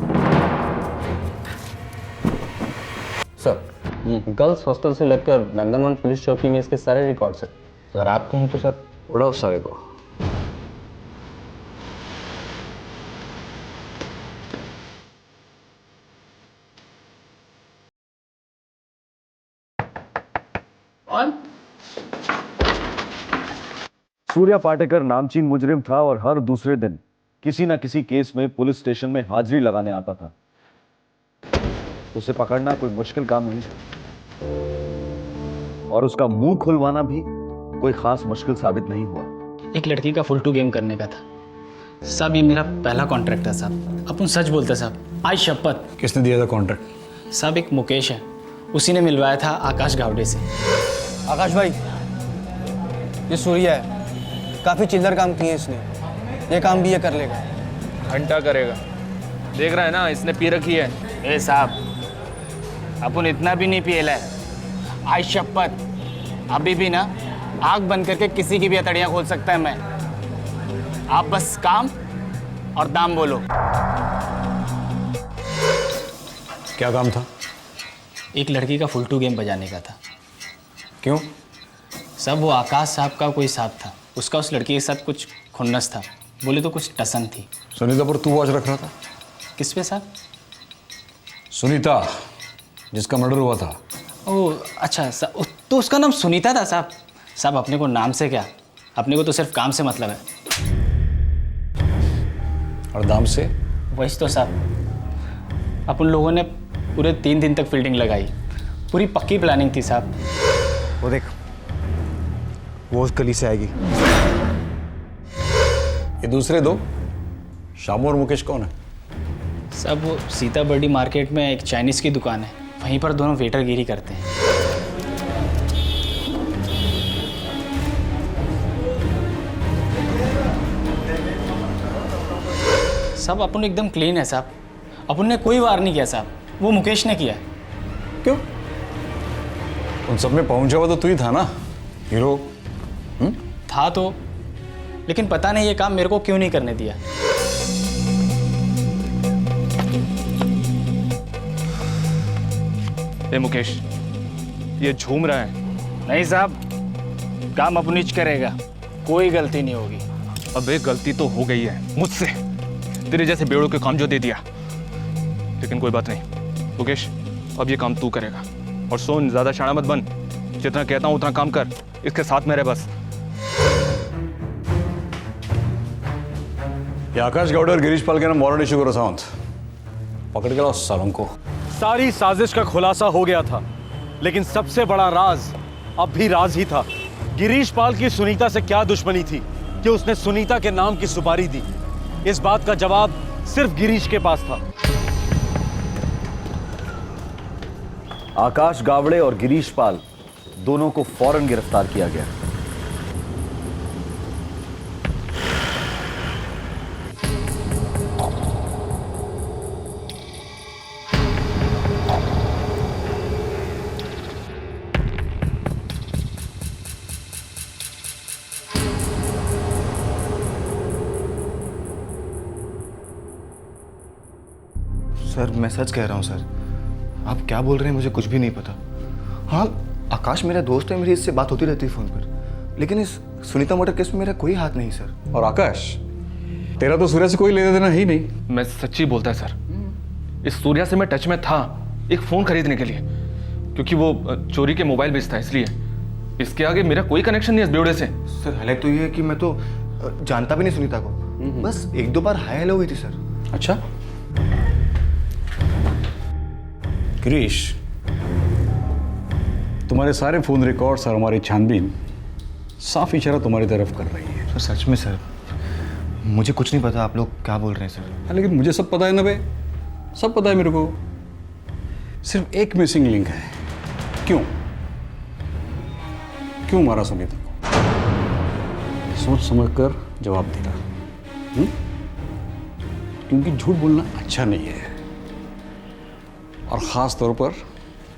सर गर्ल्स हॉस्टल से लेकर नंदनवन पुलिस चौकी में इसके सारे रिकॉर्ड्स हैं। अगर आप कहें तो सर उड़ाओ सारे को। सूर्या पाटेकर नामचीन मुजरिम था और हर दूसरे दिन किसी न किसी केस में पुलिस स्टेशन में हाजिरी लगाने आता था। उसे पकड़ना कोई मुश्किल काम नहीं था और उसका मुंह खुलवाना भी कोई खास मुश्किल साबित नहीं हुआ। एक लड़की का फुल टू गेम करने का था साहब। ये मेरा पहला कॉन्ट्रैक्ट है साहब। अपन सच बोलते साहब, आज शपथ। किसने दिया था कॉन्ट्रैक्ट? साहब एक मुकेश है, उसी ने मिलवाया था आकाश गावड़े से। आकाश भाई, ये सूर्या है, काफी चिल्लर काम किए इसने। ये काम भी ये कर लेगा। घंटा करेगा, देख रहा है ना, इसने पी रखी है। ए साहब, अपन इतना भी नहीं पिएला है। आज शपथ, अभी भी ना आग बंद करके किसी की भी हथेलियां खोल सकता है मैं। आप बस काम और दाम बोलो। क्या काम था? एक लड़की का फुलटू गेम बजाने का था। क्यों? सब वो आकाश साहब का कोई साहब था, उसका उस लड़की के साथ कुछ खुन्नस था, बोले तो कुछ टसन थी। सुनीता पर तू वॉच रख रहा था? किस पे साहब? सुनीता, जिसका मर्डर हुआ था। ओह अच्छा, तो उसका नाम सुनीता था साहब। साहब अपने को नाम से क्या, अपने को तो सिर्फ काम से मतलब है। और दाम से? वही तो साहब, अपन लोगों ने पूरे 3 दिन तक फील्डिंग लगाई, पूरी पक्की प्लानिंग थी साहब। वो देख, वो उस गली से आएगी। ये दूसरे दो, शामू और मुकेश कौन है? सब वो सीताबर्डी मार्केट में एक चाइनीज़ की दुकान है, वहीं पर दोनों वेटरगिरी करते हैं। सब अपन एकदम क्लीन है साहब, अपन ने कोई वार नहीं किया साहब, वो मुकेश ने किया है। क्यों? उन सब में पहुंचा हुआ तो तू ही था ना, हीरो। था तो, लेकिन पता नहीं ये काम मेरे को क्यों नहीं करने दिया। ए मुकेश, ये झूम रहा है। नहीं साहब, काम अपनीच करेगा, कोई गलती नहीं होगी। अबे गलती तो हो गई है मुझसे, तेरे जैसे बेड़ों के काम जो दे दिया, लेकिन कोई बात नहीं मुकेश, अब ये काम तू करेगा। और सुन, ज्यादा शाना मत बन, जितना कहता हूं उतना काम कर, इसके साथ में रह बस। ये आकाश गौड़ और गिरीश पाल के नाम वारंट इशू करो सावंत, पकड़ के लाओ सालों को। सारी साजिश का खुलासा हो गया था, लेकिन सबसे बड़ा राज अब भी राज ही था। गिरीश पाल की सुनीता से क्या दुश्मनी थी कि उसने सुनीता के नाम की सुपारी दी? इस बात का जवाब सिर्फ गिरीश के पास था। आकाश गावड़े और गिरीश पाल दोनों को फौरन गिरफ्तार किया गया। सर मैं सच कह रहा हूँ सर, आप क्या बोल रहे हैं मुझे कुछ भी नहीं पता। हाँ आकाश मेरा दोस्त है, मेरी इससे बात होती रहती है फ़ोन पर, लेकिन इस सुनीता मर्डर केस में मेरा कोई हाथ नहीं सर। और आकाश, तेरा तो सूर्या से कोई लेना देना ही नहीं। मैं सच्ची बोलता है सर, इस सूर्या से मैं टच में था एक फ़ोन खरीदने के लिए, क्योंकि वो चोरी के मोबाइल बेचता है, इसलिए। इसके आगे मेरा कोई कनेक्शन नहीं है इस बेवड़े से। सर हालांकि तो ये है कि मैं तो जानता भी नहीं सुनीता को, बस 1-2 बार हाय हेलो हुई थी सर। अच्छा गिरीश, तुम्हारे सारे फोन रिकॉर्ड्स और हमारी छानबीन साफ इशारा तुम्हारी तरफ कर रही है। सर सच में सर, मुझे कुछ नहीं पता आप लोग क्या बोल रहे हैं सर। लेकिन मुझे सब पता है ना बे, सब पता है मेरे को। सिर्फ एक मिसिंग लिंक है। क्यों क्यों मारा सुनीता को? सोच समझ कर जवाब देना, क्योंकि झूठ बोलना अच्छा नहीं है, और ख़ास तौर पर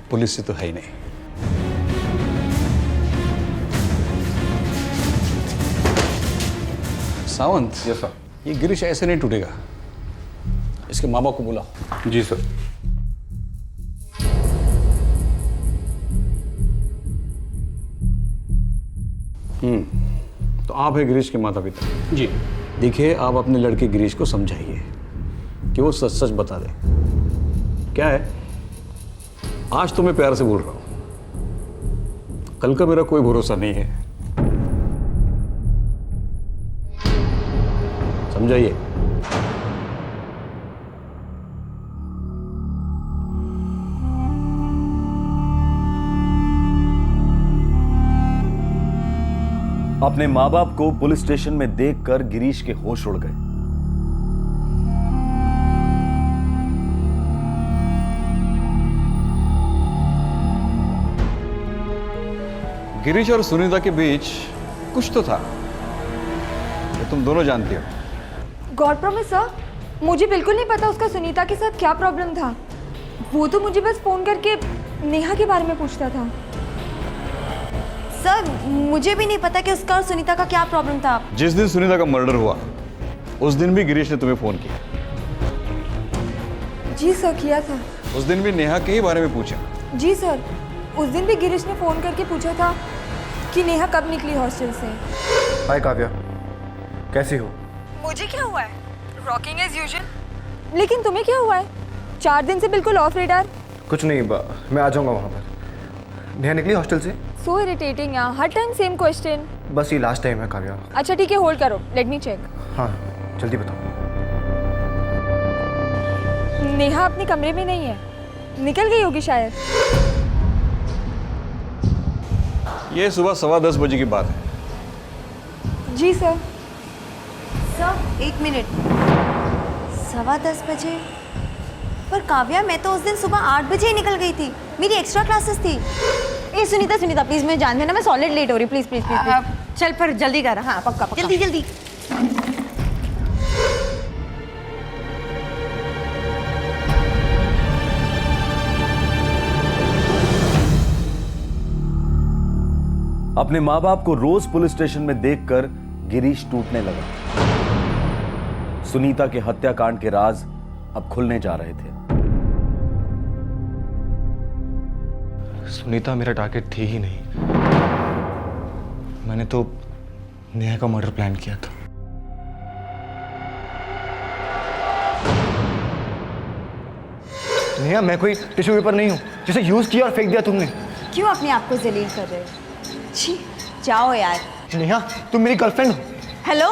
पुलिस से तो है ही नहीं। Sawant, yes sir. ये गिरीश ऐसे नहीं टूटेगा, इसके माँ बाप को बुला। जी सर। तो आप है गिरीश के माता पिता? जी। देखिए, आप अपने लड़के गिरीश को समझाइए कि वो सच सच बता दे। क्या है, आज तो मैं प्यार से बोल रहा हूं, कल का मेरा कोई भरोसा नहीं है। समझाइए। अपने माँ बाप को पुलिस स्टेशन में देखकर गिरीश के होश उड़ गए। गिरीश और सुनीता के बीच कुछ तो था, ये तुम दोनों जानती हो। गॉड प्रॉमिस सर, मुझे बिल्कुल नहीं पता उसका सुनीता के साथ क्या प्रॉब्लम था। वो तो मुझे बस फ़ोन करके नेहा के बारे में पूछता था। सर मुझे भी नहीं पता कि उसका और सुनीता का क्या प्रॉब्लम था। जिस दिन सुनीता का मर्डर हुआ उस दिन भी गिरीश ने तुम्हें फोन किया? जी सर, किया था। उस दिन भी नेहा के ही बारे में पूछा? जी सर, उस दिन भी गिरीश ने फ़ोन करके पूछा था कि नेहा कब निकली हॉस्टल से। हाय काव्या, कैसी हो? मुझे क्या हुआ है? Rocking as usual. लेकिन तुम्हें क्या हुआ है? 4 दिन से बिल्कुल ऑफ रेडार। कुछ नहीं, मैं आ जाऊंगा वहाँ पर। नेहा निकली हॉस्टल से? सो इरिटेटिंग यार, हर टाइम सेम क्वेश्चन। बस ये लास्ट टाइम है काव्या। अच्छा ठीक है, होल्ड करो, लेट मी चेक। हाँ जल्दी बताओ। नेहा अपने कमरे में नहीं है, निकल गई होगी शायद। ये सुबह 10:15 बजे की बात है। जी सर। सर 1 मिनट, 10:15 बजे? पर काव्या, मैं तो उस दिन सुबह 8 बजे ही निकल गई थी, मेरी एक्स्ट्रा क्लासेस थी। ए सुनीता प्लीज मुझे जान देना, मैं सॉलिड लेट हो रही, प्लीज प्लीज प्लीज। चल पर जल्दी कर। हाँ पक्का पक्का, जल्दी जल्दी। अपने माँ बाप को रोज पुलिस स्टेशन में देखकर गिरीश टूटने लगा। सुनीता के हत्याकांड के राज अब खुलने जा रहे थे। सुनीता मेरा टारगेट थी ही नहीं। मैंने तो नेहा का मर्डर प्लान किया था। नेहा, मैं कोई टिश्यू पेपर नहीं हूं जिसे यूज किया और फेंक दिया तुमने। क्यों अपने आप को जलील कर रहे हो? छी, जाओ यार। नेहा, तुम मेरी गर्लफ्रेंड हो। हेलो,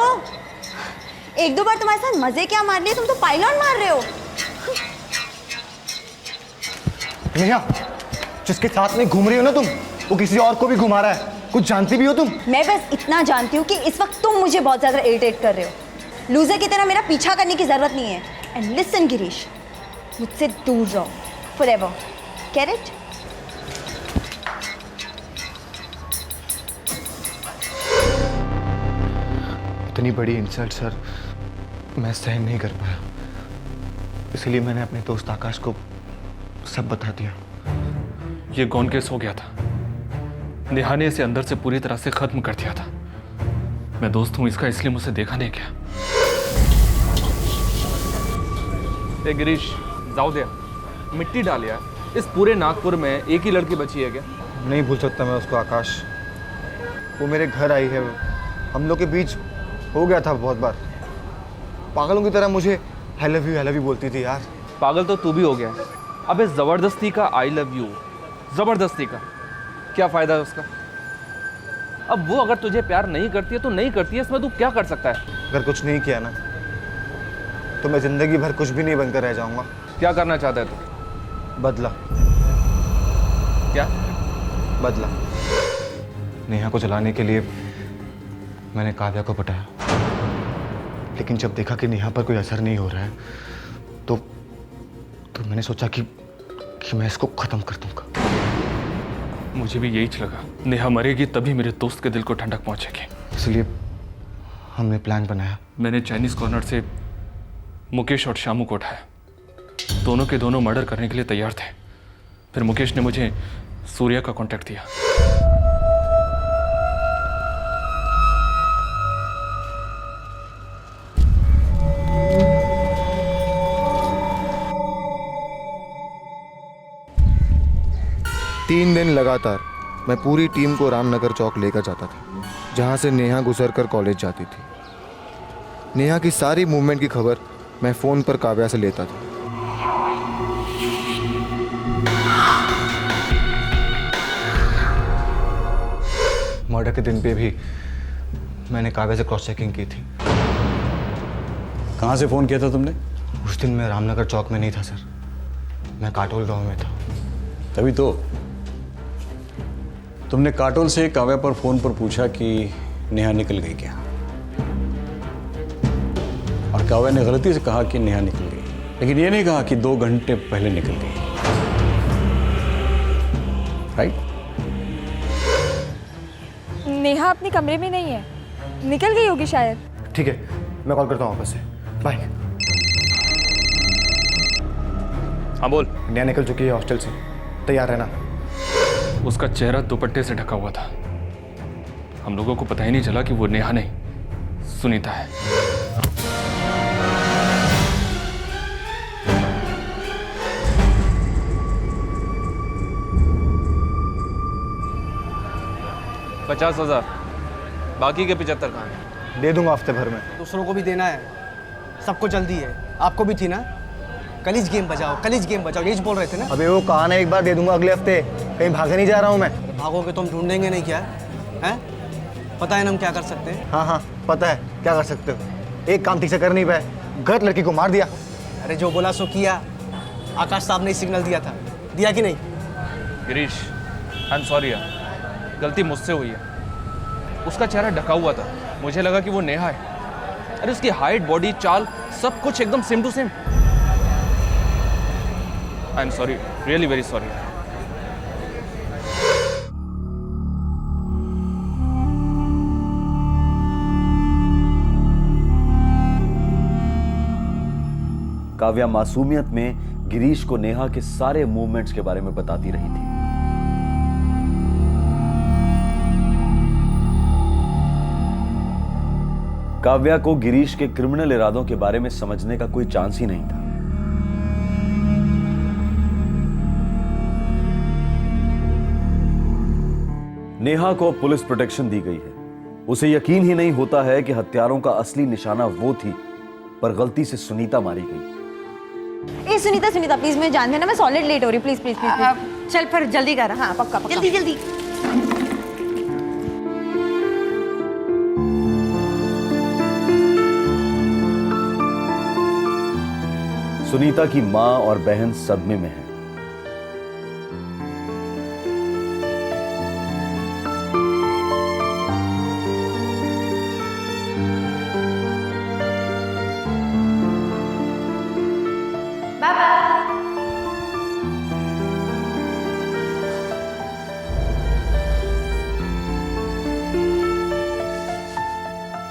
1-2 बार तुम्हारे साथ मजे क्या मार लिए, तुम तो पाइलॉन मार रहे हो। नेहा, जिसके साथ में घूम रही हो ना तुम, वो किसी और को भी घुमा रहा है। कुछ जानती भी हो तुम? मैं बस इतना जानती हूँ कि इस वक्त तुम मुझे बहुत ज्यादा इरिटेट कर रहे हो। लूजर की तरह मेरा पीछा करने की जरूरत नहीं है। एंड लिसन गिरीश, मुझसे दूर रहो फॉरएवर। Get it? इतनी बड़ी इंसल्ट सर मैं सहन नहीं कर पाया, इसलिए मैंने अपने दोस्त आकाश को सब बता दिया। ये गौन केस हो गया था। नेहा ने इसे अंदर से पूरी तरह से खत्म कर दिया था। मैं दोस्त हूं इसका, इसलिए मुझसे देखा नहीं गया। ए गिरीश, जाओ दे, मिट्टी डाल यार। इस पूरे नागपुर में एक ही लड़की बची है क्या? नहीं भूल सकता मैं उसको आकाश। वो मेरे घर आई है, हम लोग के बीच हो गया था बहुत बार। पागलों की तरह मुझे आई लव यू बोलती थी यार। पागल तो तू भी हो गया है। अबे जबरदस्ती का आई लव यू, जबरदस्ती का क्या फायदा है उसका? अब वो अगर तुझे प्यार नहीं करती है तो नहीं करती है, इसमें तू क्या कर सकता है? अगर कुछ नहीं किया ना तो मैं जिंदगी भर कुछ भी नहीं बनकर रह जाऊंगा। क्या करना चाहता है तू? बदला। क्या बदला? नेहा को जलाने के लिए मैंने काव्या को पटाया, लेकिन जब देखा कि नेहा पर कोई असर नहीं हो रहा है तो मैंने सोचा कि मैं इसको खत्म कर दूंगा। मुझे भी यही लगा, नेहा मरेगी तभी मेरे दोस्त के दिल को ठंडक पहुंचेगी। इसलिए हमने प्लान बनाया। मैंने चाइनीज कॉर्नर से मुकेश और शामू को उठाया। दोनों के दोनों मर्डर करने के लिए तैयार थे। फिर मुकेश ने मुझे सूर्या का कांटेक्ट दिया। तीन दिन लगातार मैं पूरी टीम को रामनगर चौक लेकर जाता था, जहां से नेहा गुजरकर कॉलेज जाती थी। नेहा की सारी मूवमेंट की खबर मैं फ़ोन पर काव्या से लेता था। मर्डर के दिन पे भी मैंने काव्या से क्रॉस चेकिंग की थी। कहाँ से फ़ोन किया था तुमने? उस दिन मैं रामनगर चौक में नहीं था सर, मैं काटोल गांव में था। तभी तो तुमने काटोल से काव्या पर फ़ोन पर पूछा कि नेहा निकल गई क्या, और काव्या ने गलती से कहा कि नेहा निकल गई, लेकिन ये नहीं कहा कि 2 घंटे पहले निकल गई। राइट? नेहा अपने कमरे में नहीं है, निकल गई होगी शायद। ठीक है, मैं कॉल करता हूँ वापस से। बाय। हाँ बोल। इंडिया निकल चुकी है हॉस्टल से, तैयार रहना। उसका चेहरा दुपट्टे से ढका हुआ था, हम लोगों को पता ही नहीं चला कि वो नेहा नहीं सुनीता है। $50,000, बाकी के 75 कहाँ हैं? दे दूंगा हफ्ते भर में। दूसरों को भी देना है, सबको जल्दी है। आपको भी थी ना, कलीज गेम बजाओ, कलीज गेम बजाओ, यही बोल रहे थे ना। अबे वो कहा ना, एक बार दे दूंगा, अगले हफ्ते। कहीं भागे नहीं जा रहा हूँ मैं। भागोगे तो हम ढूंढेंगे नहीं क्या है? पता है ना हम क्या कर सकते हैं? हाँ हाँ पता है क्या कर सकते हो। एक काम ठीक से कर नहीं पाए, गलत लड़की को मार दिया। अरे जो बोला सो किया। आकाश साहब ने सिग्नल दिया था, दिया कि नहीं? गिरीश, आई एम सॉरी यार, गलती मुझसे हुई है। उसका चेहरा ढका हुआ था, मुझे लगा कि वो नेहा है। अरे उसकी हाइट, बॉडी, चाल, सब कुछ एकदम same to same. I am sorry, really very sorry. Kavya मासूमियत में गिरीश को नेहा के सारे मूवमेंट्स के बारे में बताती रही थी। काव्या को गिरीश के क्रिमिनल इरादों के बारे में समझने का कोई चांस ही नहीं था। नेहा को पुलिस प्रोटेक्शन दी गई है। उसे यकीन ही नहीं होता है कि हत्यारों का असली निशाना वो थी, पर गलती से सुनीता मारी गई। ए सुनीता सुनीता प्लीज मुझे जान देना, मैं सॉलिड लेट हो रही, प्लीज प्लीज प्लीज। चल फिर जल्दी कर। हाँ पक्का पक्का। जल्दी जल्दी। सुनीता की मां और बहन सदमे में है।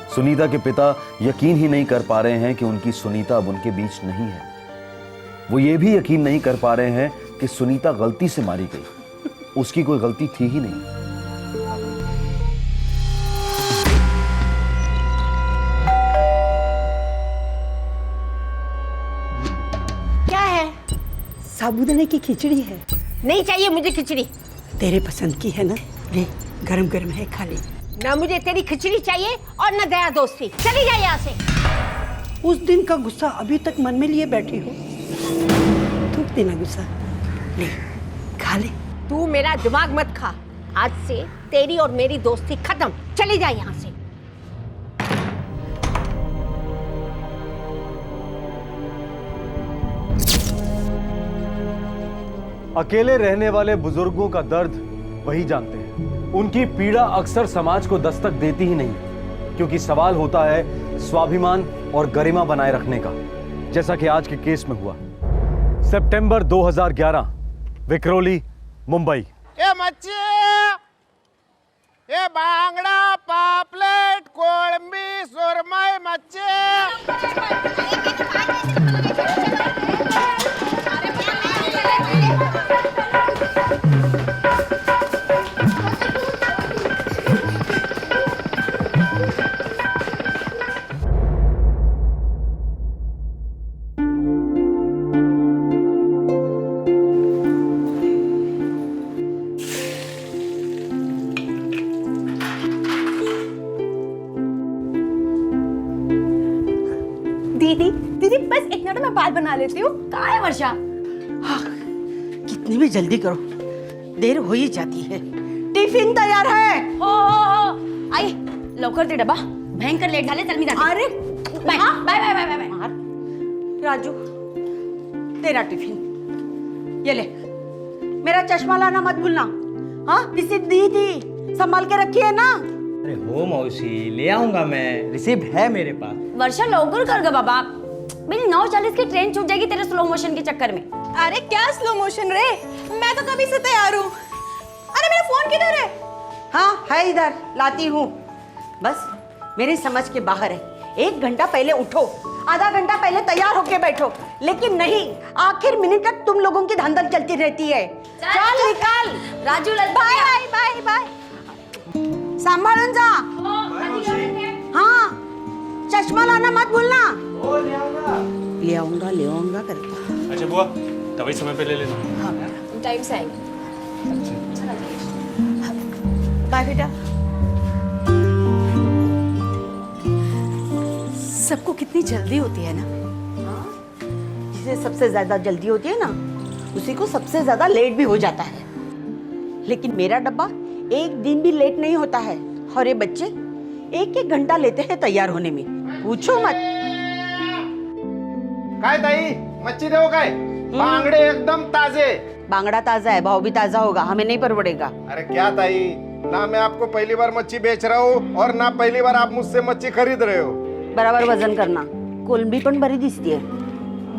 सुनीता के पिता यकीन ही नहीं कर पा रहे हैं कि उनकी सुनीता अब उनके बीच नहीं है। वो ये भी यकीन नहीं कर पा रहे हैं कि सुनीता गलती से मारी गई, उसकी कोई गलती थी ही नहीं। क्या है? साबूदाने की खिचड़ी है। नहीं चाहिए मुझे खिचड़ी। तेरे पसंद की है ना, ले गरम गरम है, खा ले। ना मुझे तेरी खिचड़ी चाहिए और ना दया दोस्ती। चली जा यहाँ से। उस दिन का गुस्सा अभी तक मन में लिए बैठी हो, थूक देना गुस्सा, ले खा ले। तू मेरा दिमाग मत खा। आज से तेरी और मेरी दोस्ती खत्म। चली जा यहाँ से। अकेले रहने वाले बुजुर्गों का दर्द वही जानते हैं। उनकी पीड़ा अक्सर समाज को दस्तक देती ही नहीं, क्योंकि सवाल होता है स्वाभिमान और गरिमा बनाए रखने का, जैसा कि आज के केस में हुआ। सितंबर 2011, विक्रोली, मुंबई। ए मच्छी, ए बांगड़ा, पापलेट, कोळंबी, सुरमई मच्छी। दीदी दीदी बस एक मिनट में बाल बना लेती हूँ। कहाँ है वर्षा? हाँ, कितनी भी जल्दी करो, देर हो ही जाती है। टिफिन तैयार है। हो आई लवकर दे डब्बा, भयंकर लेट झाले, चल मी जाते। अरे bye bye bye bye bye. Raju तेरा टिफिन ये ले। मेरा चश्मा लाना मत भूलना। हाँ रिसीप्ट दी थी, संभाल के रखी है ना। अरे हो मौसी, ले आऊंगा मैं, रिसिप्ट है मेरे पास। वर्षा लवकर कर ग बाबा, मेरी 9:40 की ट्रेन छूट जाएगी तेरे स्लो मोशन के चक्कर में। अरे क्या स्लो मोशन रे, मैं तो कभी से तैयार हूँ। अरे मेरा फोन किधर है? हाँ है इधर, लाती हूँ। बस मेरी समझ के बाहर है, 1 घंटा पहले उठो, आधा घंटा पहले तैयार होके बैठो, लेकिन नहीं, आखिर मिनट तक तुम लोगों की धांधल चलती रहती है। चल निकाल Raju, bye bye bye bye, सांभाळून जा। हाँ, चश्मा लाना मत भूलना। ले आऊंगा करता। अच्छा बुआ, दवाई समय पे ले लेना। टाइम से आएंगे। बाय बेटा। सबको कितनी जल्दी होती है ना। जिसे सबसे ज्यादा जल्दी होती है ना, उसी को सबसे ज्यादा लेट भी हो जाता है। लेकिन मेरा डब्बा एक दिन भी लेट नहीं होता है, और ये बच्चे 1-1 घंटा लेते हैं तैयार होने में, पूछो मत। काय ताई, मच्छी देव काय? बांगड़े एकदम ताजे। बांगड़ा ताजा है, भाव भी ताजा होगा, हमें नहीं परवड़ेगा। अरे क्या ताई, ना मैं आपको पहली बार मच्छी बेच रहा हूँ और ना पहली बार आप मुझसे मच्छी खरीद रहे हो। बराबर वजन करना, कोलंबी पण बरी दिसती है।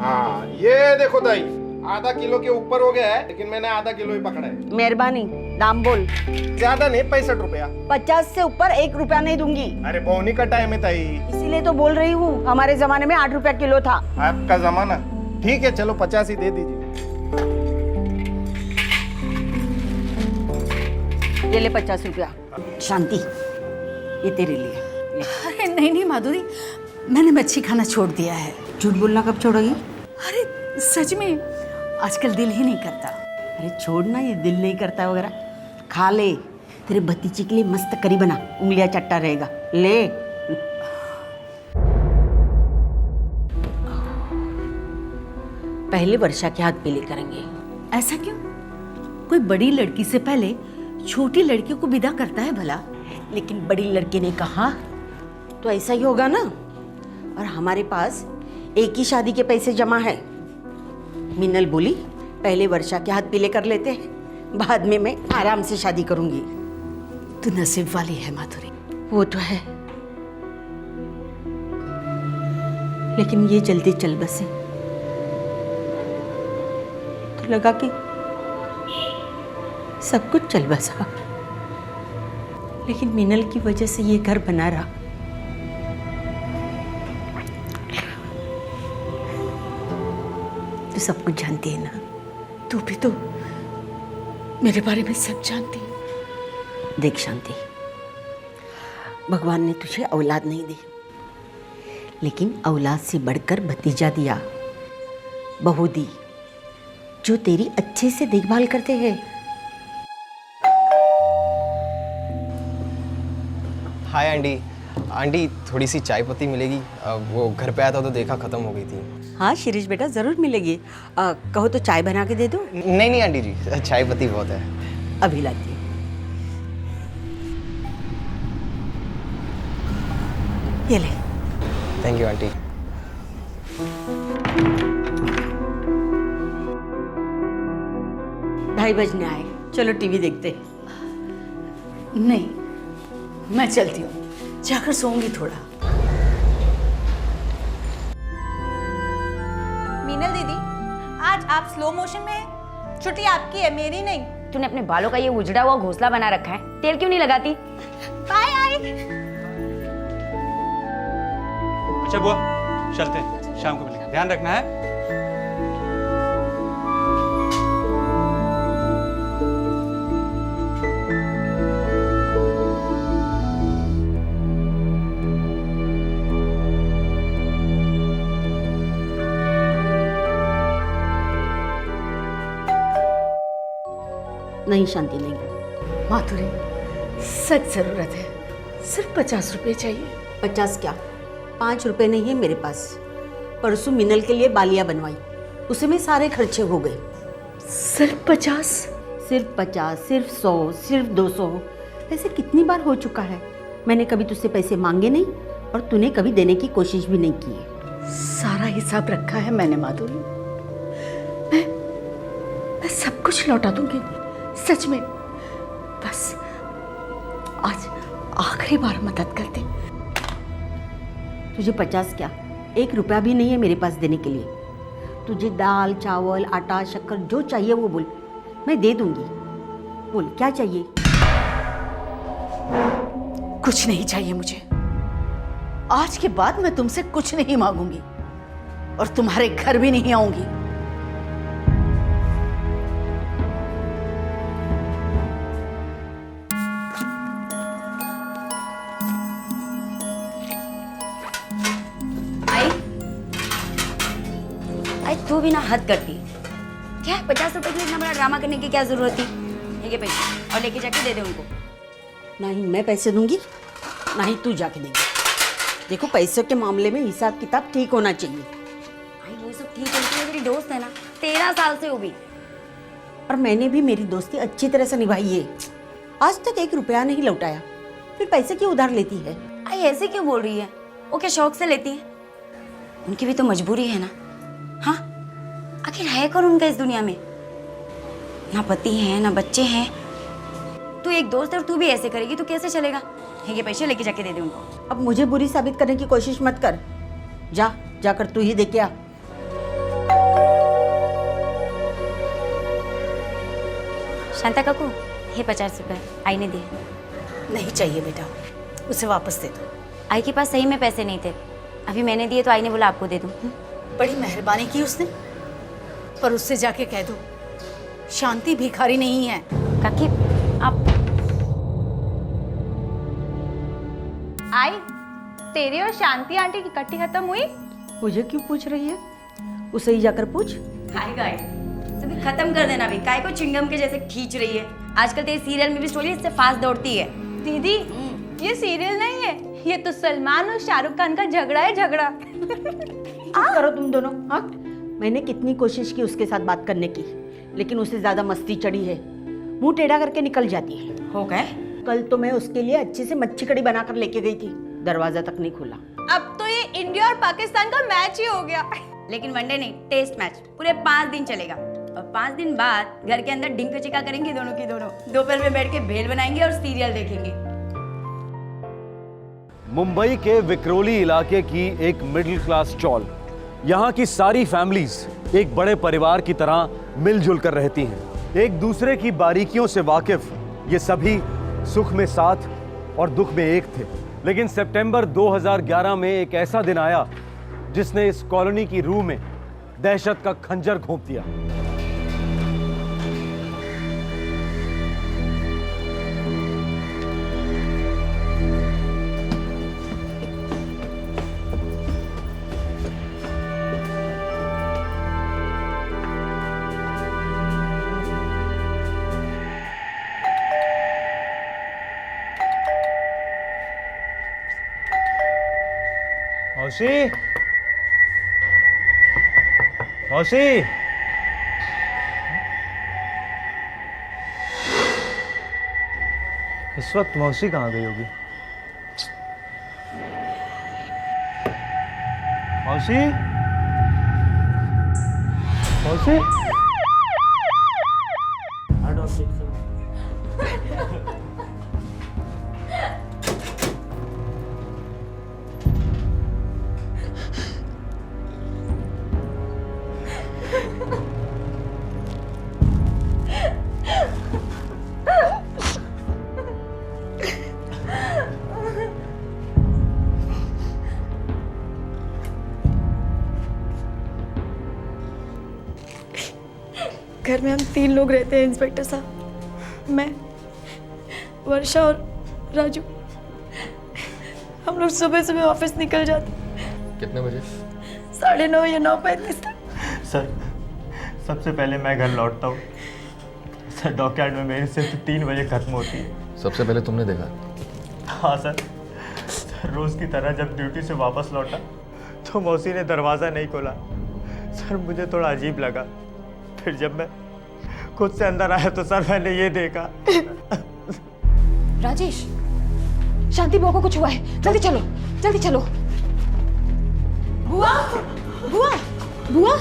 हाँ, ये देखो ताई, आधा किलो के ऊपर हो गया है, लेकिन मैंने आधा किलो ही पकड़ा है। मेहरबानी, दाम बोल। ज्यादा नहीं, 65 रुपया। 50 से ऊपर 1 रुपया नहीं दूंगी। अरे बोनी का टाइम है ताई, इसीलिए तो बोल रही हूँ, हमारे जमाने में 8 रुपया किलो था। आपका जमाना ठीक है, चलो 50 ही दे दीजिए। ये ले 50 रुपया। शांति, ये तेरे लिए। अरे नहीं माधुरी, मैंने मच्छी खाना छोड़ दिया है। झूठ बोलना कब छोड़ोगी? अरे सच में, आजकल दिल ही नहीं करता। अरे छोड़ना, ये दिल नहीं करता वगैरह। खा ले, तेरे भतीजे के लिए मस्त करी बना, उंगलियां चट्टा रहेगा। ले। पहले वर्षा के हाथ पीले करेंगे। ऐसा क्यों? कोई बड़ी लड़की से पहले छोटी लड़कियों को विदा करता है भला? लेकिन बड़ी लड़की ने कहा तो ऐसा ही होगा ना। और हमारे पास एक ही शादी के पैसे जमा है। मिनल बोली पहले वर्षा के हाथ पीले कर लेते हैं, बाद में मैं आराम से शादी करूंगी। तू नसीब वाली है माधुरी। वो तो है, लेकिन ये जल्दी चल बसे तो लगा कि सब कुछ चल बसा, लेकिन मिनल की वजह से ये घर बना रहा। तो सब कुछ जानती है ना। तू भी तो मेरे बारे में सब जानती है। देख शांति, भगवान ने तुझे औलाद नहीं दी, लेकिन औलाद से बढ़कर भतीजा दिया, बहू दी, जो तेरी अच्छे से देखभाल करते हैं। Hi aunty. आंटी थोड़ी सी चाय पत्ती मिलेगी? वो घर पे आया था तो देखा ख़त्म हो गई थी। हाँ शिरीष बेटा, ज़रूर मिलेगी। कहो तो चाय बना के दे दो। नहीं आंटी जी, चाय पत्ती बहुत है। अभी लाती हूँ। ये ले। Thank you aunty. ढाई बजने आए, चलो टीवी देखते। नहीं, मैं चलती हूँ, जाकर सोऊंगी थोड़ा। मीनल दीदी, आज आप स्लो मोशन में हैं। छुट्टी आपकी है, मेरी नहीं। तूने अपने बालों का ये उजड़ा हुआ घोंसला बना रखा है, तेल क्यों नहीं लगाती? बाय आई। अच्छा बुआ, चलते हैं, शाम को मिलेंगे, ध्यान रखना है। नहीं शांति, नहीं। माधुरी, सच जरूरत है, सिर्फ 50 रुपए चाहिए। 50 क्या, 5 रुपए नहीं है मेरे पास। परसों मिनल के लिए बालियां बनवाई, उसे में सारे खर्चे हो गए। सिर्फ 50? सिर्फ 50, सिर्फ 100, सिर्फ 200, ऐसे कितनी बार हो चुका है। मैंने कभी तुझसे पैसे मांगे नहीं और तूने कभी देने की कोशिश भी नहीं की है। सारा हिसाब रखा है मैंने माधुरी। मैं सब कुछ लौटा दूंगी, सच में। बस आज आखिरी बार मदद कर दे। तुझे 50 क्या, 1 रुपया भी नहीं है मेरे पास देने के लिए। तुझे दाल, चावल, आटा, शक्कर जो चाहिए वो बोल, मैं दे दूंगी। बोल क्या चाहिए? कुछ नहीं चाहिए मुझे। आज के बाद मैं तुमसे कुछ नहीं मांगूंगी और तुम्हारे घर भी नहीं आऊंगी। आई तू भी ना हद करती है। क्या 50 रुपए के लिए इतना बड़ा ड्रामा करने की क्या जरूरत थी? ये पैसे और लेके जाके दे दे उनको। ना ही मैं पैसे दूंगी ना ही तू जाके देगी। देखो पैसों के मामले में हिसाब किताब ठीक होना चाहिए। आई वो सब ठीक है, मेरी दोस्त है ना, 13 साल से वो भी। और मैंने भी मेरी दोस्ती अच्छी तरह से निभाई है। आज तक 1 रुपया नहीं लौटाया, फिर पैसे क्यों उधार लेती है? आई ऐसे क्यों बोल रही है? वो क्या शौक से लेती है? उनकी भी तो मजबूरी है ना। हाँ, आखिर है कौन उनका इस दुनिया में? ना पति है ना बच्चे हैं। तू एक दोस्त है और तू भी ऐसे करेगी तो कैसे चलेगा? ये पैसे लेके जाके दे दे उनको। अब मुझे बुरी साबित करने की कोशिश मत कर। जाकर तू ही देख आ। शांता काकू, ये 50 रुपए आई ने दिए। नहीं चाहिए बेटा, उसे वापस दे दो। आई के पास सही में पैसे नहीं थे, अभी मैंने दिए तो आई ने बोला आपको दे दूं। बड़ी मेहरबानी की उसने, पर उससे जाके कह दो शांति भिखारी नहीं है। काकी आप आई, तेरी और शांति आंटी की इकट्ठी खत्म हुई? मुझे क्यों पूछ रही है? उसे ही जाकर पूछ। हाय गाय, सभी खत्म कर देना भी। काय को चिंगम के जैसे खींच रही है। आजकल तेरी सीरियल में भी स्टोरी इससे फास्ट दौड़ती है। दीदी, ये सीरियल नहीं है, ये तो सलमान और शाहरुख खान का झगड़ा है, झगड़ा। करो तुम दोनों। हाँ, मैंने कितनी कोशिश की उसके साथ बात करने की, लेकिन उसे ज्यादा मस्ती चढ़ी है। मुंह टेढ़ा करके निकल जाती है। हो गए? कल तो मैं उसके लिए अच्छी से मच्छी कड़ी बनाकर लेके गई थी, दरवाजा तक नहीं खुला। अब तो ये इंडिया और पाकिस्तान का मैच ही हो गया। लेकिन वनडे नहीं, टेस्ट मैच पूरे 5 दिन चलेगा। और 5 दिन बाद घर के अंदर डिंक चिका करेंगे दोनों की दोनों। दोपहर में बैठ के भेल बनाएंगे और सीरियल देखेंगे। मुंबई के विक्रोली इलाके की एक मिडिल क्लास चॉल। यहाँ की सारी फैमिलीज एक बड़े परिवार की तरह मिलजुल कर रहती हैं, एक दूसरे की बारीकियों से वाकिफ। ये सभी सुख में साथ और दुख में एक थे। लेकिन सितंबर 2011 में एक ऐसा दिन आया जिसने इस कॉलोनी की रूह में दहशत का खंजर घोंप दिया। मौसी, मौसी, इस वक्त मौसी कहाँ गई होगी? मौसी, मौसी, घर में हम 3 लोग रहते हैं इंस्पेक्टर साहब। मैं, वर्षा और राजू। हम लोग सुबह सुबह ऑफिस निकल जाते। कितने बजे? 9:30 या 9:35 तक। सर, सबसे पहले मैं घर लौटता हूँ सर। डॉकयार्ड में मेरी सिर्फ 3 बजे खत्म होती है। सबसे पहले तुमने देखा? हाँ सर, रोज की तरह जब ड्यूटी से वापस लौटा तो मौसी ने दरवाज़ा नहीं खोला। सर मुझे थोड़ा अजीब लगा। फिर जब मैं खुद से अंदर आया तो सर मैंने ये देखा। राजेश, शांति बुआ को कुछ हुआ है, जल्दी चलो, जल्दी चलो। बुआ, बुआ, बुआ,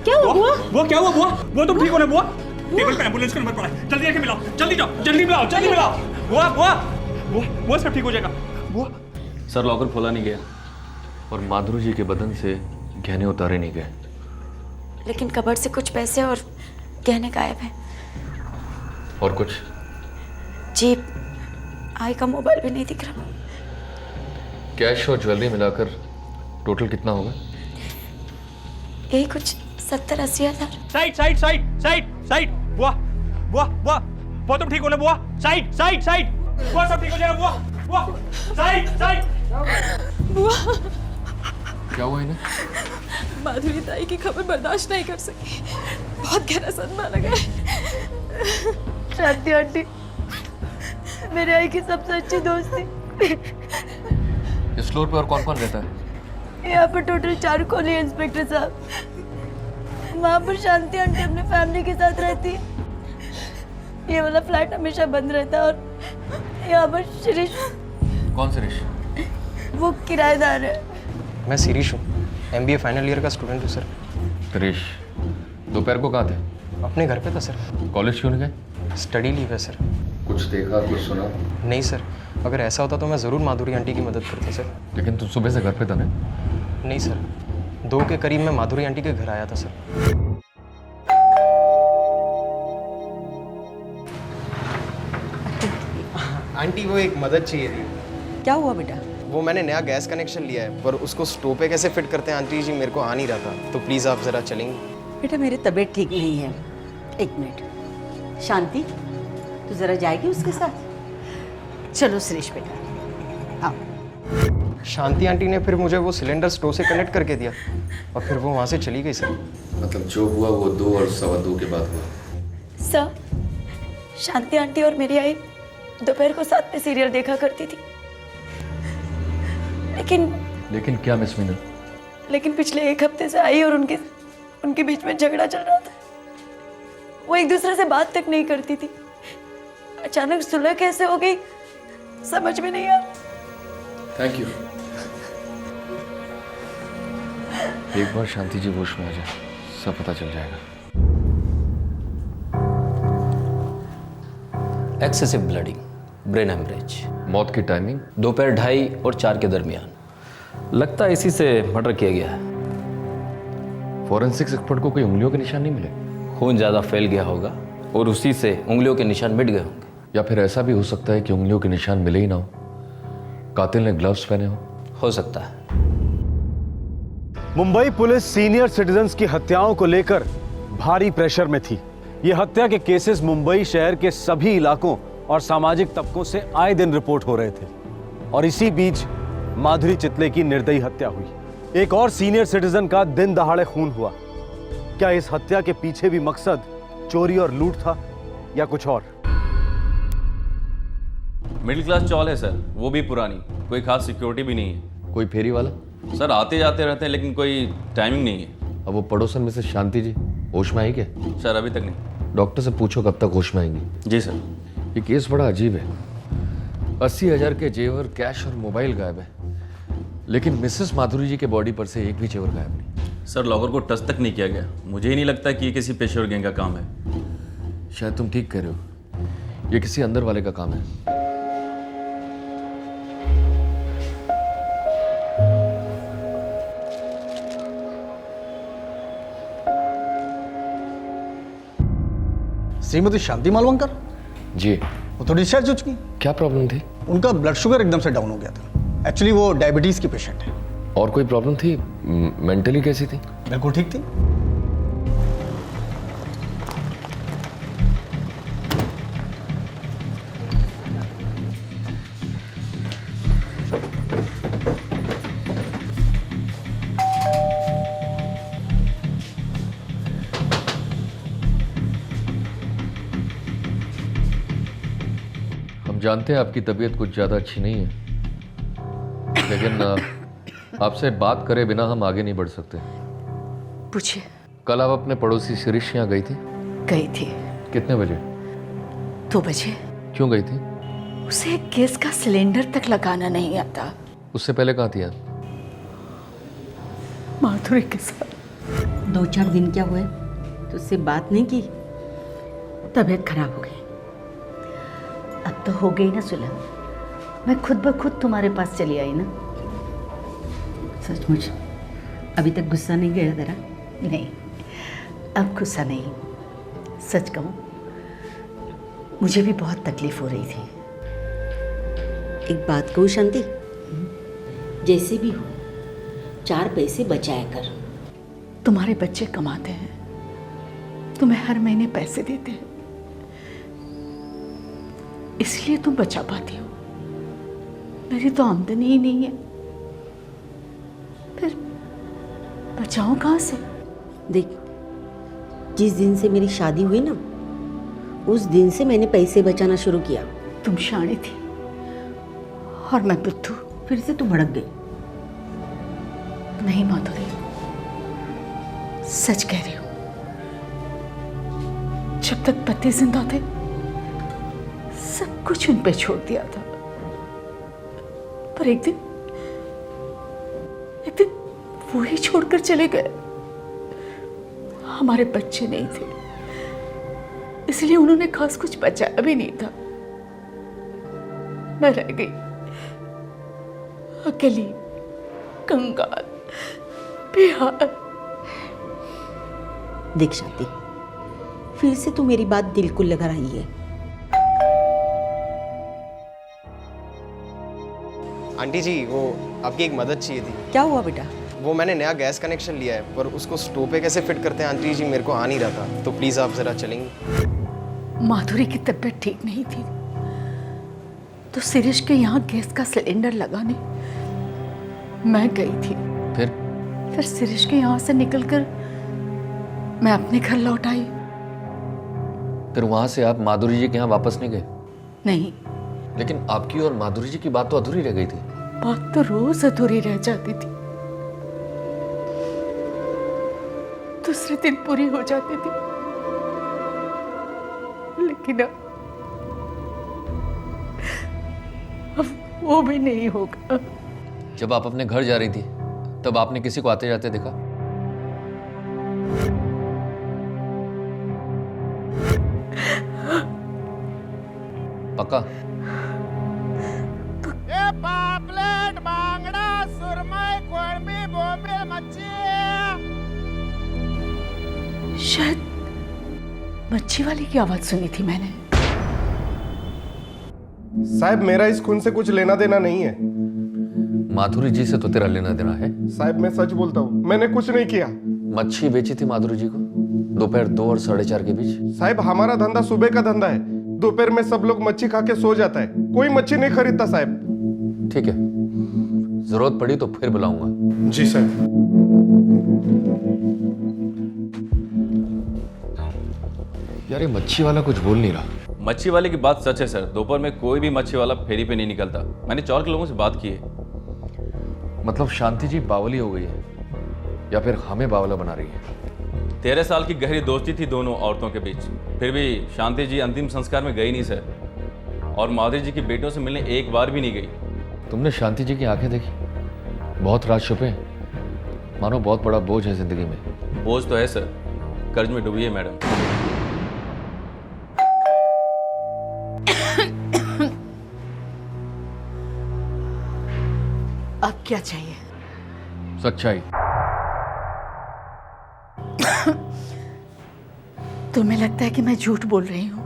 क्या हुआ बुआ? बुआ क्या हुआ बुआ? बुआ तुम ठीक हो ना बुआ? टेबल पे एम्बुलेंस का नंबर पड़ा है, जल्दी आके मिलाओ, जल्दी जाओ, जल्दी मिलाओ, जल्दी मिलाओ। बुआ बुआ बुआ बुआ सब ठीक हो जाएगा। बुआ। सर लॉकर खोला नहीं गया और माधुरी जी के बदन से गहने उतारे नहीं गए। लेकिन कबर्ड से कुछ पैसे और गहने गायब हैं। और कुछ? जी, आई का मोबाइल भी नहीं दिख रहा। कैश और ज्वेलरी मिलाकर टोटल कितना होगा? यही कुछ 70-80 हज़ार। Side side side side side. बुआ बुआ बुआ बुआ तुम ठीक हो ना बुआ? Side side side. बुआ सब ठीक हो जाएगा बुआ। बुआ साइड साइड। बुआ क्या हुआ इन्हें? माधुरी ताई की खबर बर्दाश्त नहीं कर सकी, बहुत गहरा सदमा लगा है। शांति आंटी मेरे आई की सबसे अच्छी दोस्त थी। इस फ्लोर पे और कौन कौन रहता है? यहाँ पर टोटल 4 कॉलोनी है इंस्पेक्टर साहब। वहाँ पर शांति आंटी अपने फैमिली के साथ रहती है। ये वाला फ्लैट हमेशा बंद रहता है और यहाँ पर शिरीष। कौन शिरीष? वो किराएदार है। मैं शिरीष हूँ, MBA फाइनल ईयर का स्टूडेंट हूँ सर। शिरीष दोपहर को कहाँ थे? अपने घर पे था सर। कॉलेज क्यों नहीं गए? स्टडी लीव है सर। कुछ देखा कुछ सुना? नहीं सर, अगर ऐसा होता तो मैं ज़रूर माधुरी आंटी की मदद करता सर। लेकिन तुम सुबह से घर पे था ना? नहीं सर, 2 के करीब मैं माधुरी आंटी के घर आया था सर। आंटी वो एक मदद चाहिए थी। क्या हुआ बेटा? वो मैंने नया गैस कनेक्शन लिया है पर उसको स्टोव पे कैसे फिट करते हैं आंटी जी मेरे को आ नहीं रहा था, तो प्लीज़ आप ज़रा चलेंगे? बेटा मेरी तबीयत ठीक नहीं है, 1 मिनट। शांति तू ज़रा जाएगी उसके साथ? चलो सुरेश बेटा आओ। शांति आंटी ने फिर मुझे वो सिलेंडर स्टोव से कनेक्ट करके दिया और फिर वो वहाँ से चली गई सर। मतलब जो हुआ वो 2 और 2:15 के बाद हुआ? सर, शांति आंटी और मेरी आई दोपहर को साथ में सीरियल देखा करती थी। लेकिन क्या मिस मीना? लेकिन पिछले 1 हफ्ते से आई और उनके बीच में झगड़ा चल रहा था। वो एक दूसरे से बात तक नहीं करती थी। अचानक सुलह कैसे हो गई समझ में नहीं आया। Thank you. एक बार शांति जी होश में आ जाए सब पता चल जाएगा। Excessive bleeding, brain haemorrhage. मौत की टाइमिंग? दोपहर 2:30 और 4 के दरमियान। लगता है इसी से मर्डर किया गया है। फॉरेंसिक्स एक्सपर्ट को कोई उंगलियों के निशान नहीं मिले? खून ज़्यादा फैल गया होगा और उसी से उंगलियों के निशान मिट गए होंगे। या फिर ऐसा भी हो सकता है कि उंगलियों के निशान मिले ही ना हो, कातिल ने ग्लव्स पहने हो सकता है। मुंबई पुलिस सीनियर सिटीजन्स की हत्याओं को लेकर भारी प्रेशर में थी। ये हत्या के केसेस मुंबई शहर के सभी इलाकों और सामाजिक तबकों से आए दिन रिपोर्ट हो रहे थे और इसी बीच माधुरी चितले की निर्दयी हत्या हुई। एक और सीनियर सिटीजन का दिन दहाड़े खून हुआ। क्या इस हत्या के पीछे भी मकसद चोरी और लूट था या कुछ और? मिडिल क्लास चॉल है सर, वो भी पुरानी, कोई खास सिक्योरिटी भी नहीं है। कोई फेरी वाला? सर आते जाते रहते हैं लेकिन कोई टाइमिंग नहीं है। अब वो पड़ोसन में से शांति जी होश में आई क्या? सर अभी तक नहीं। डॉक्टर से पूछो कब तक होश में आएंगी। जी सर। ये केस बड़ा अजीब है। 80,000 के जेवर, कैश और मोबाइल गायब है, लेकिन मिसेस माधुरी जी के बॉडी पर से एक भी जेवर गायब नहीं। सर लॉकर को टच तक नहीं किया गया। मुझे ही नहीं लगता कि ये किसी पेशेवर गैंग का काम है। शायद तुम ठीक कह रहे हो, ये किसी अंदर वाले का काम है। श्रीमती शांति मालवंकर जी। वो तो डिस्चार्ज हो चुकी। क्या प्रॉब्लम थी? उनका ब्लड शुगर एकदम से डाउन हो गया था। एक्चुअली वो डायबिटीज की पेशेंट है। और कोई प्रॉब्लम थी? मेंटली कैसी थी? बिल्कुल ठीक थी। हम जानते हैं आपकी तबीयत कुछ ज़्यादा अच्छी नहीं है, लेकिन आपसे बात करे बिना हम आगे नहीं बढ़ सकते। पूछिए। कल आप अपने पड़ोसी शिरीष यहाँ गई थी? गई थी। कितने बजे? 2 बजे। क्यों गई थी? उसे गैस का सिलेंडर तक लगाना नहीं आता। उससे पहले कहाँ थी आप? माधुरी के साथ। 2-4 दिन क्या हुए तो उससे बात नहीं की? तबीयत खराब हो गई। अब तो हो गई ना सुलह, मैं खुद ब खुद तुम्हारे पास चली आई ना। सचमुच अभी तक गुस्सा नहीं गया तेरा? नहीं, अब गुस्सा नहीं। सच कहूँ मुझे भी बहुत तकलीफ हो रही थी। एक बात कहूँ शांति, जैसे भी हो 4 पैसे बचाया कर। तुम्हारे बच्चे कमाते हैं, तुम्हें हर महीने पैसे देते हैं, इसलिए तुम बचा पाती हो। मेरी तो आमदनी ही नहीं है, फिर बचाऊं कहाँ से? देख, जिस दिन से मेरी शादी हुई ना, उस दिन से मैंने पैसे बचाना शुरू किया। तुम शाणी थी और मैं बुद्धू। फिर से तू भड़क गई। नहीं माधुरी, सच कह रही हूं। जब तक पति जिंदा थे सब कुछ उन पे छोड़ दिया था, पर एक दिन वो ही छोड़कर चले गए। हमारे बच्चे नहीं थे, इसलिए उन्होंने खास कुछ बचाया भी नहीं था। मैं रह गई अकेली, कंगाल, बेहाल। देख शांति, फिर से तू मेरी बात दिल को लगा रही है। आंटी जी, वो आपकी एक मदद चाहिए थी। क्या हुआ बेटा? वो मैंने नया गैस कनेक्शन लिया है, पर उसको स्टोव पे कैसे फिट करते हैं आंटी जी, मेरे को आ नहीं रहा था। तो प्लीज़ आप ज़रा चलेंगे? माधुरी की तबीयत ठीक नहीं थी, तो शिरीष के यहाँ गैस का सिलेंडर लगाने मैं गई थी। फिर शिरीष के यहाँ से निकलकर मैं अपने घर लौट आई। फिर वहां से आप माधुरी जी के यहाँ वापस नहीं गए? नहीं। लेकिन आपकी और माधुरी जी की बात तो अधूरी रह गई थी। बात तो रोज अधूरी रह जाती थी, दूसरे दिन पूरी हो जाती थी, लेकिन अब वो भी नहीं होगा। जब आप अपने घर जा रही थी तब आपने किसी को आते जाते देखा? पक्का? पापलेट, बांगड़ा, सुरमई, कोळंबी, बोंबील, मच्छी। शायद मच्छी वाले की आवाज सुनी थी मैंने। साहब, मेरा इस खून से कुछ लेना देना नहीं है। माधुरी जी से तो तेरा लेना देना है। साहब, मैं सच बोलता हूँ, मैंने कुछ नहीं किया। मच्छी बेची थी माधुरी जी को दोपहर 2 और 4:30 के बीच। साहब, हमारा धंधा सुबह का धंधा है, दोपहर में सब लोग मच्छी खा के सो जाता है, कोई मच्छी नहीं खरीदता साहब। ठीक है, जरूरत पड़ी तो फिर बुलाऊंगा। जी साहब। यार ये मच्छी वाला कुछ बोल नहीं रहा। मच्छी वाले की बात सच है सर, दोपहर में कोई भी मच्छी वाला फेरी पे नहीं निकलता। मैंने चौर के लोगों से बात की है। मतलब शांति जी बावली हो गई है या फिर हमें बावला बना रही है? 13 साल की गहरी दोस्ती थी दोनों औरतों के बीच, फिर भी शांति जी अंतिम संस्कार में गई नहीं सर, और माधुरी जी की बेटियों से मिलने एक बार भी नहीं गई। तुमने शांति जी की आंखें देखी? बहुत राज छुपे हैं, मानो बहुत बड़ा बोझ है जिंदगी में। बोझ तो है सर, कर्ज में डूबी है मैडम। अब क्या चाहिए? सच्चाई। तुम्हें लगता है कि मैं झूठ बोल रही हूँ?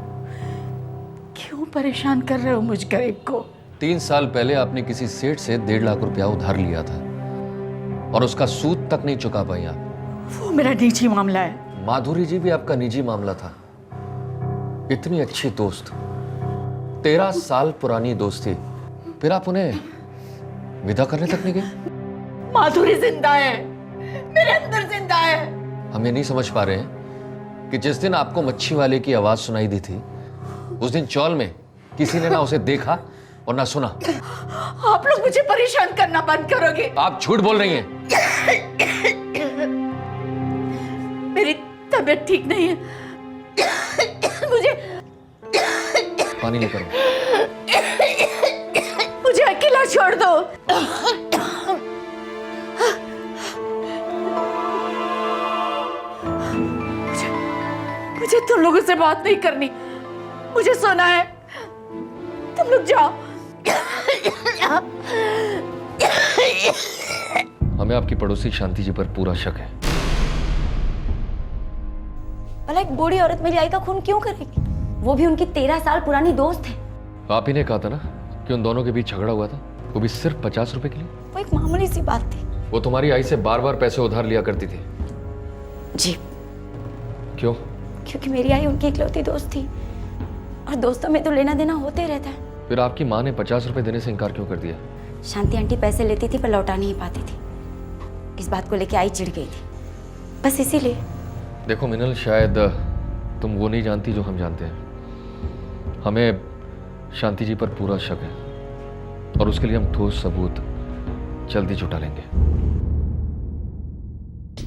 क्यों परेशान कर रहे हो मुझ गरीब को? 3 साल पहले आपने किसी सेठ से 1.5 लाख रुपया उधार लिया था और उसका सूद तक नहीं चुका पाई आप। वो मेरा निजी मामला है। माधुरी जी भी आपका निजी मामला था। इतनी अच्छी दोस्त, 13 साल पुरानी दोस्ती, फिर आप उन्हें विदा करने तक नहीं गए? माधुरी जिंदा है, मेरे अंदर जिंदा है। हम ये नहीं समझ पा रहे हैं कि जिस दिन आपको मच्छी वाले की आवाज सुनाई दी थी, उस दिन चौल में किसी ने ना उसे देखा और ना सुना। आप लोग मुझे परेशान करना बंद करोगे? आप झूठ बोल रही हैं। मेरी तबीयत ठीक नहीं है, मुझे पानी नहीं करो। मुझे अकेला छोड़ दो। मुझे तुम लोगों से बात नहीं करनी, मुझे सोना है। तुम लोग जाओ। हमें आपकी पड़ोसी शांति जी पर पूरा शक है। भला एक बूढ़ी औरत मेरी आई का खून क्यों करेगी? वो भी उनकी 13 साल पुरानी दोस्त है। आप ही ने कहा था ना कि उन दोनों के बीच झगड़ा हुआ था, वो भी सिर्फ 50 रुपए के लिए। वो एक मामूली सी बात थी। वो तुम्हारी आई से बार बार पैसे उधार लिया करती थी। जी। क्यों? क्योंकि मेरी आई उनकी इकलौती दोस्त थी और दोस्तों में तो लेना देना होते ही रहता है। फिर आपकी माँ ने 50 रुपए देने से इनकार क्यों कर दिया? शांति आंटी पैसे लेती थी पर लौटा नहीं पाती थी। इस बात को लेके आई चिढ़ गई थी, बस इसीलिए। देखो मिनल, शायद तुम वो नहीं जानती जो हम जानते हैं। हमें शांति जी पर पूरा शक है और उसके लिए हम ठोस सबूत जल्दी जुटा लेंगे।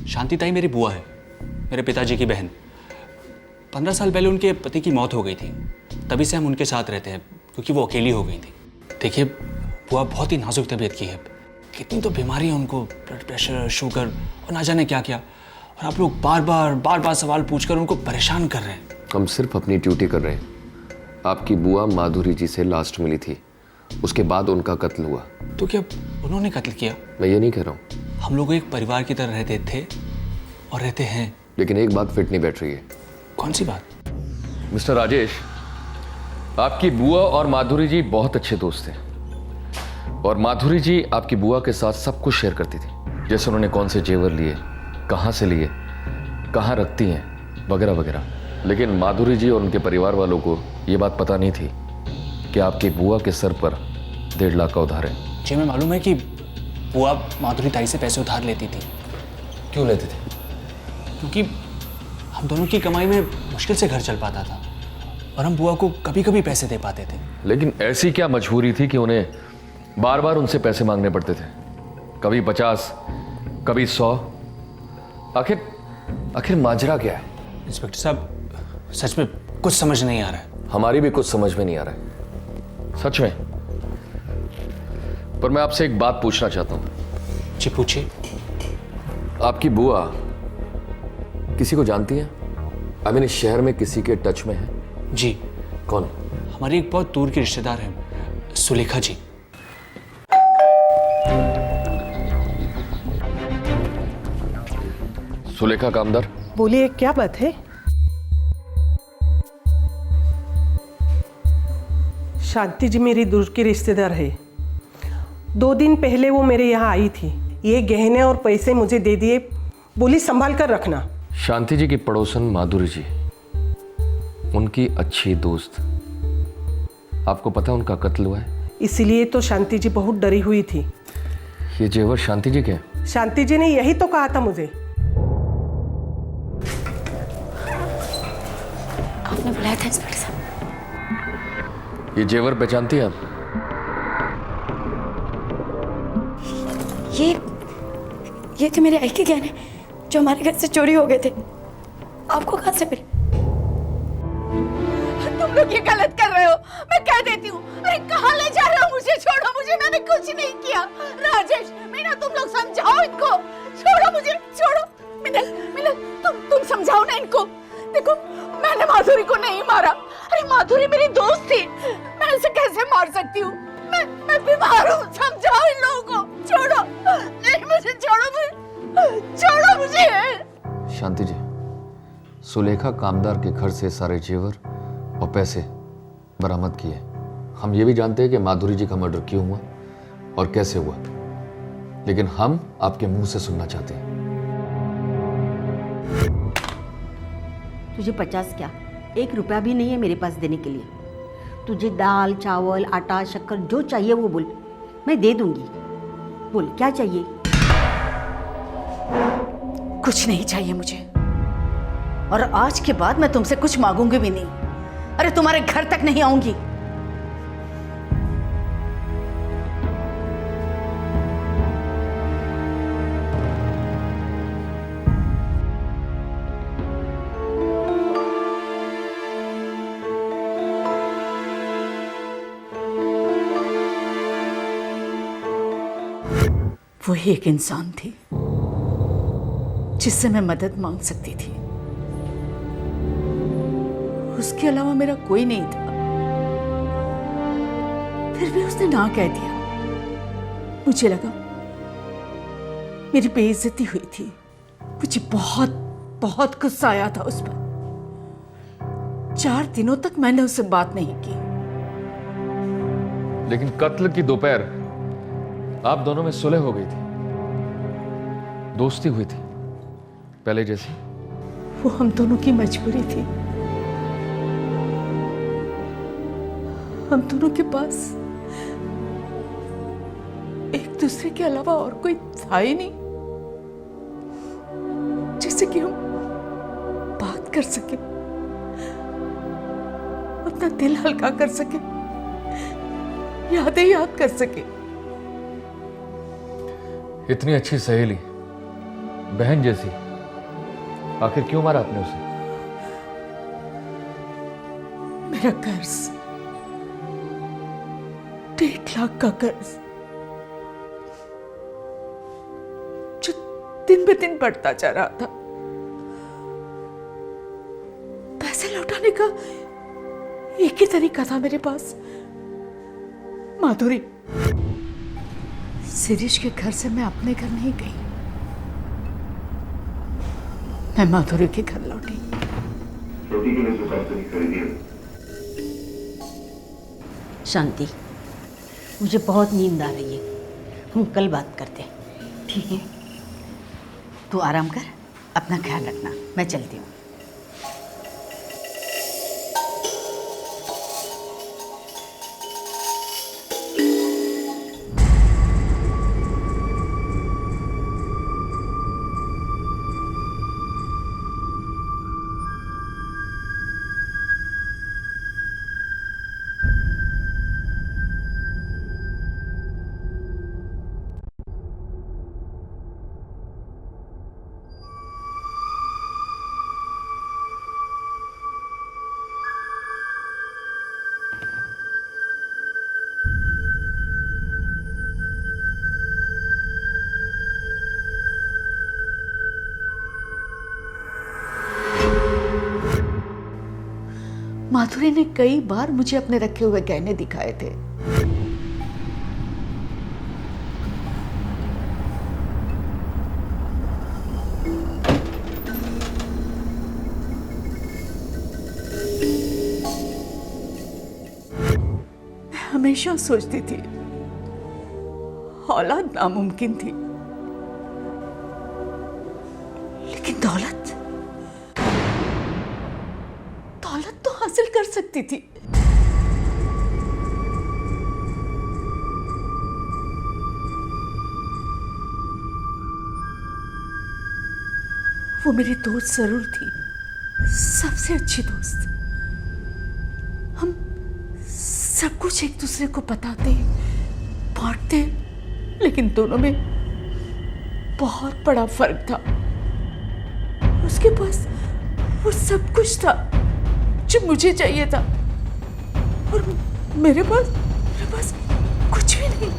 शांति ताई मेरी बुआ है, मेरे पिताजी की बहन। 15 साल पहले उनके पति की मौत हो गई थी, तभी से हम उनके साथ रहते हैं क्योंकि वो अकेली हो गई थी। देखिए बुआ बहुत ही नाजुक तबीयत की है, कितनी तो बीमारी है उनको, ब्लड प्रेशर, शुगर और ना जाने क्या क्या। और आप लोग बार बार सवाल पूछकर उनको परेशान कर रहे हैं। हम सिर्फ अपनी ड्यूटी कर रहे हैं। आपकी बुआ माधुरी जी से लास्ट मिली थी, उसके बाद उनका कत्ल हुआ। तो क्या उन्होंने कत्ल किया? मैं ये नहीं कह रहा हूँ। हम लोग एक परिवार की तरह रहते थे और रहते हैं। लेकिन एक बात फिट नहीं बैठ रही है। कौन सी बात? मिस्टर राजेश, आपकी बुआ और माधुरी जी बहुत अच्छे दोस्त थे और माधुरी जी आपकी बुआ के साथ सब कुछ शेयर करती थी, जैसे उन्होंने कौन से जेवर लिए, कहाँ से लिए, कहाँ रखती हैं, वगैरह वगैरह। लेकिन माधुरी जी और उनके परिवार वालों को ये बात पता नहीं थी कि आपकी बुआ के सर पर 1.5 लाख का उधार है। जी मैं मालूम है कि बुआ माधुरी ताई से पैसे उधार लेती थी। क्यों लेती थी? क्योंकि हम दोनों की कमाई में मुश्किल से घर चल पाता था और हम बुआ को कभी कभी पैसे दे पाते थे। लेकिन ऐसी क्या मजबूरी थी कि उन्हें बार बार उनसे पैसे मांगने पड़ते थे? कभी 50, कभी 100। आखिर माजरा क्या है? इंस्पेक्टर साहब सच में कुछ समझ नहीं आ रहा है। हमारी भी कुछ समझ में नहीं आ रहा है, सच में। पर मैं आपसे एक बात पूछना चाहता हूं। जी पूछिए। आपकी बुआ किसी को जानती है? आई मीन इस शहर में किसी के टच में है? जी। कौन? हमारी एक बहुत दूर की रिश्तेदार है, सुलेखा जी। सुलेखा कामदार? बोलिए, क्या बात है? शांति जी मेरी दूर की रिश्तेदार है। 2 दिन पहले वो मेरे यहाँ आई थी। ये गहने और पैसे मुझे दे दिए, बोली संभाल कर रखना। शांति जी की पड़ोसन माधुरी जी, उनकी अच्छी दोस्त, आपको पता है उनका कत्ल हुआ है? इसीलिए तो शांति जी बहुत डरी हुई थी। ये जेवर शांति जी के? शांति जी ने यही तो कहा था मुझे। आपने बुलाया था इंस्पेक्टर साहब? ये जेवर पहचानती हैं आप? ये थे मेरे आई के गहने जो हमारे घर से चोरी हो गए थे। आपको कहाँ से मिले? तुम लोग ये गलत कर रहे हो, मैं कह देती हूँ। अरे कहाँ ले जा रहे हो? मुझे छोड़ो, मुझे, मैंने कुछ नहीं किया। राजेश, मीना, तुम लोग समझाओ इनको। छोड़ो मुझे, छोड़ो। मिनल, तुम समझाओ ना इनको। देखो मैंने माधुरी को नहीं मारा। अरे माधुरी मेरी दोस्त थी, मैं उसे कैसे मार सकती हूँ? मैं बीमार हूँ, समझाओ इन लोगों को। छोड़ो, नहीं मुझे छोड़ो मुझे। शांति जी, सुलेखा कामदार के घर से सारे जेवर और पैसे बरामद किए। हम ये भी जानते हैं कि माधुरी जी का मर्डर क्यों हुआ और कैसे हुआ, लेकिन हम आपके मुंह से सुनना चाहते हैं। तुझे 50 क्या, 1 रुपया भी नहीं है मेरे पास देने के लिए। तुझे दाल, चावल, आटा, शक्कर जो चाहिए वो बोल, मैं दे दूंगी। बोल क्या चाहिए? कुछ नहीं चाहिए मुझे, और आज के बाद मैं तुमसे कुछ मांगूंगी भी नहीं। अरे तुम्हारे घर तक नहीं आऊंगी। वो एक इंसान थी जिससे मैं मदद मांग सकती थी, उसके अलावा मेरा कोई नहीं था। फिर भी उसने ना कह दिया। मुझे लगा मेरी बेइज्जती हुई थी। मुझे बहुत बहुत गुस्सा आया था उस पर। 4 दिनों तक मैंने उससे बात नहीं की। लेकिन कत्ल की दोपहर आप दोनों में सुलह हो गई थी, दोस्ती हुई थी पहले जैसी। वो हम दोनों की मजबूरी थी। हम दोनों के पास एक दूसरे के अलावा और कोई था ही नहीं जिससे कि हम बात कर सके, अपना दिल हल्का कर सके, यादें याद कर सके। इतनी अच्छी सहेली, बहन जैसी, आखिर क्यों मारा आपने उसे? मेरा कर्ज, 1.5 लाख का कर्ज, जो दिन ब दिन बढ़ता जा रहा था। पैसे लौटाने का एक ही तरीका था मेरे पास, माधुरी। शिरीष के घर से मैं अपने घर नहीं गई, मैं माधुरी के घर लौटी। शांति, मुझे बहुत नींद आ रही है, हम कल बात करते हैं, ठीक है? तू आराम कर, अपना ख्याल रखना, मैं चलती हूँ। माधुरी ने कई बार मुझे अपने रखे हुए गहने दिखाए थे। मैं हमेशा सोचती थी औलाद नामुमकिन थी, लेकिन दौलत तो हासिल कर सकती थी। वो मेरी दोस्त जरूर थी, सबसे अच्छी दोस्त। हम सब कुछ एक दूसरे को बताते, बांटते, लेकिन दोनों में बहुत बड़ा फर्क था। उसके पास वो सब कुछ था जो मुझे चाहिए था, और मेरे पास कुछ भी नहीं।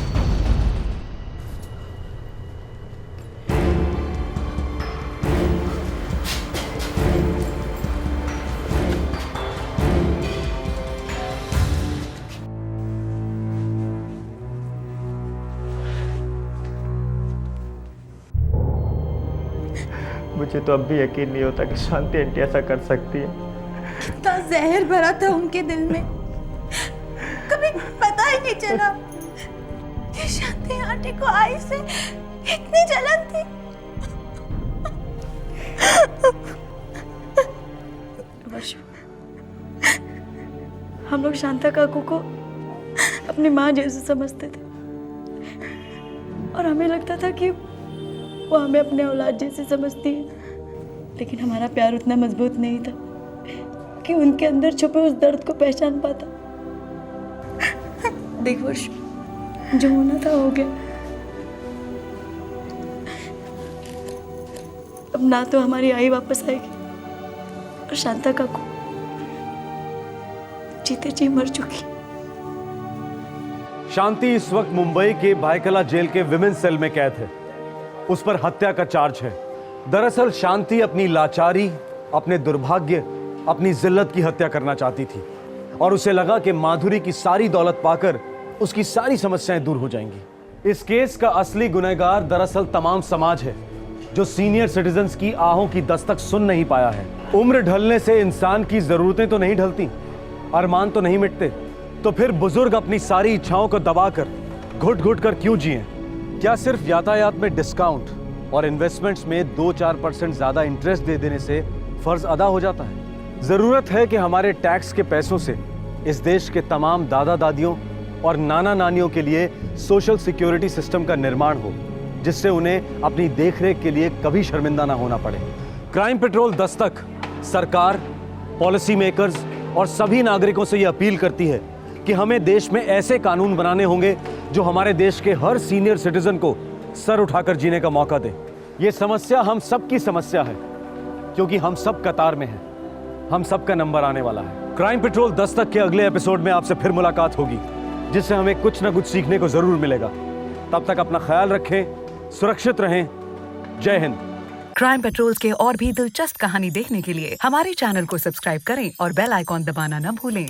मुझे तो अब भी यकीन नहीं होता कि शांति आंटी ऐसा कर सकती है। कितना जहर भरा था उनके दिल में, कभी पता ही नहीं चला कि शांति आंटी को आई से इतनी जलन थी। वर्षा, हम लोग शांता काकू को अपनी माँ जैसे समझते थे, और हमें लगता था कि वो हमें अपने औलाद जैसे समझती है, लेकिन हमारा प्यार उतना मजबूत नहीं था कि उनके अंदर छुपे उस दर्द को पहचान पाता। देख वर्ष, जो होना था हो गया। अब ना तो हमारी आई वापस आएगी, और शांता काकू जीते जी मर चुकी। शांति इस वक्त मुंबई के भायखला जेल के विमेंस सेल में कैद है। उस पर हत्या का चार्ज है। दरअसल शांति अपनी लाचारी, अपने दुर्भाग्य, अपनी जिल्लत की हत्या करना चाहती थी, और उसे लगा कि माधुरी की सारी दौलत पाकर उसकी सारी समस्याएं दूर हो जाएंगी। इस केस का असली गुनहगार दरअसल तमाम समाज है, जो सीनियर सिटीजन्स की आहों की दस्तक सुन नहीं पाया है। उम्र ढलने से इंसान की जरूरतें तो नहीं ढलती, अरमान तो नहीं मिटते, तो फिर बुजुर्ग अपनी सारी इच्छाओं को दबाकर घुट घुट कर क्यों जिए? क्या सिर्फ यातायात में डिस्काउंट और इन्वेस्टमेंट्स में 2-4% ज्यादा इंटरेस्ट दे देने से फर्ज अदा हो जाता है? जरूरत है कि हमारे टैक्स के पैसों से इस देश के तमाम दादा दादियों और नाना नानियों के लिए सोशल सिक्योरिटी सिस्टम का निर्माण हो, जिससे उन्हें अपनी देखरेख के लिए कभी शर्मिंदा ना होना पड़े। क्राइम पेट्रोल दस्तक सरकार, पॉलिसी मेकर्स और सभी नागरिकों से यह अपील करती है कि हमें देश में ऐसे कानून बनाने होंगे जो हमारे देश के हर सीनियर सिटीजन को सर उठाकर जीने का मौका दे। ये समस्या हम सबकी समस्या है, क्योंकि हम सब कतार में हैं। हम सबका नंबर आने वाला है। क्राइम पेट्रोल दस्तक के अगले एपिसोड में आपसे फिर मुलाकात होगी, जिससे हमें कुछ ना कुछ सीखने को जरूर मिलेगा। तब तक अपना ख्याल रखें, सुरक्षित रहें। जय हिंद। क्राइम पेट्रोल के और भी दिलचस्प कहानी देखने के लिए हमारे चैनल को सब्सक्राइब करें और बेल आइकॉन दबाना न भूलें।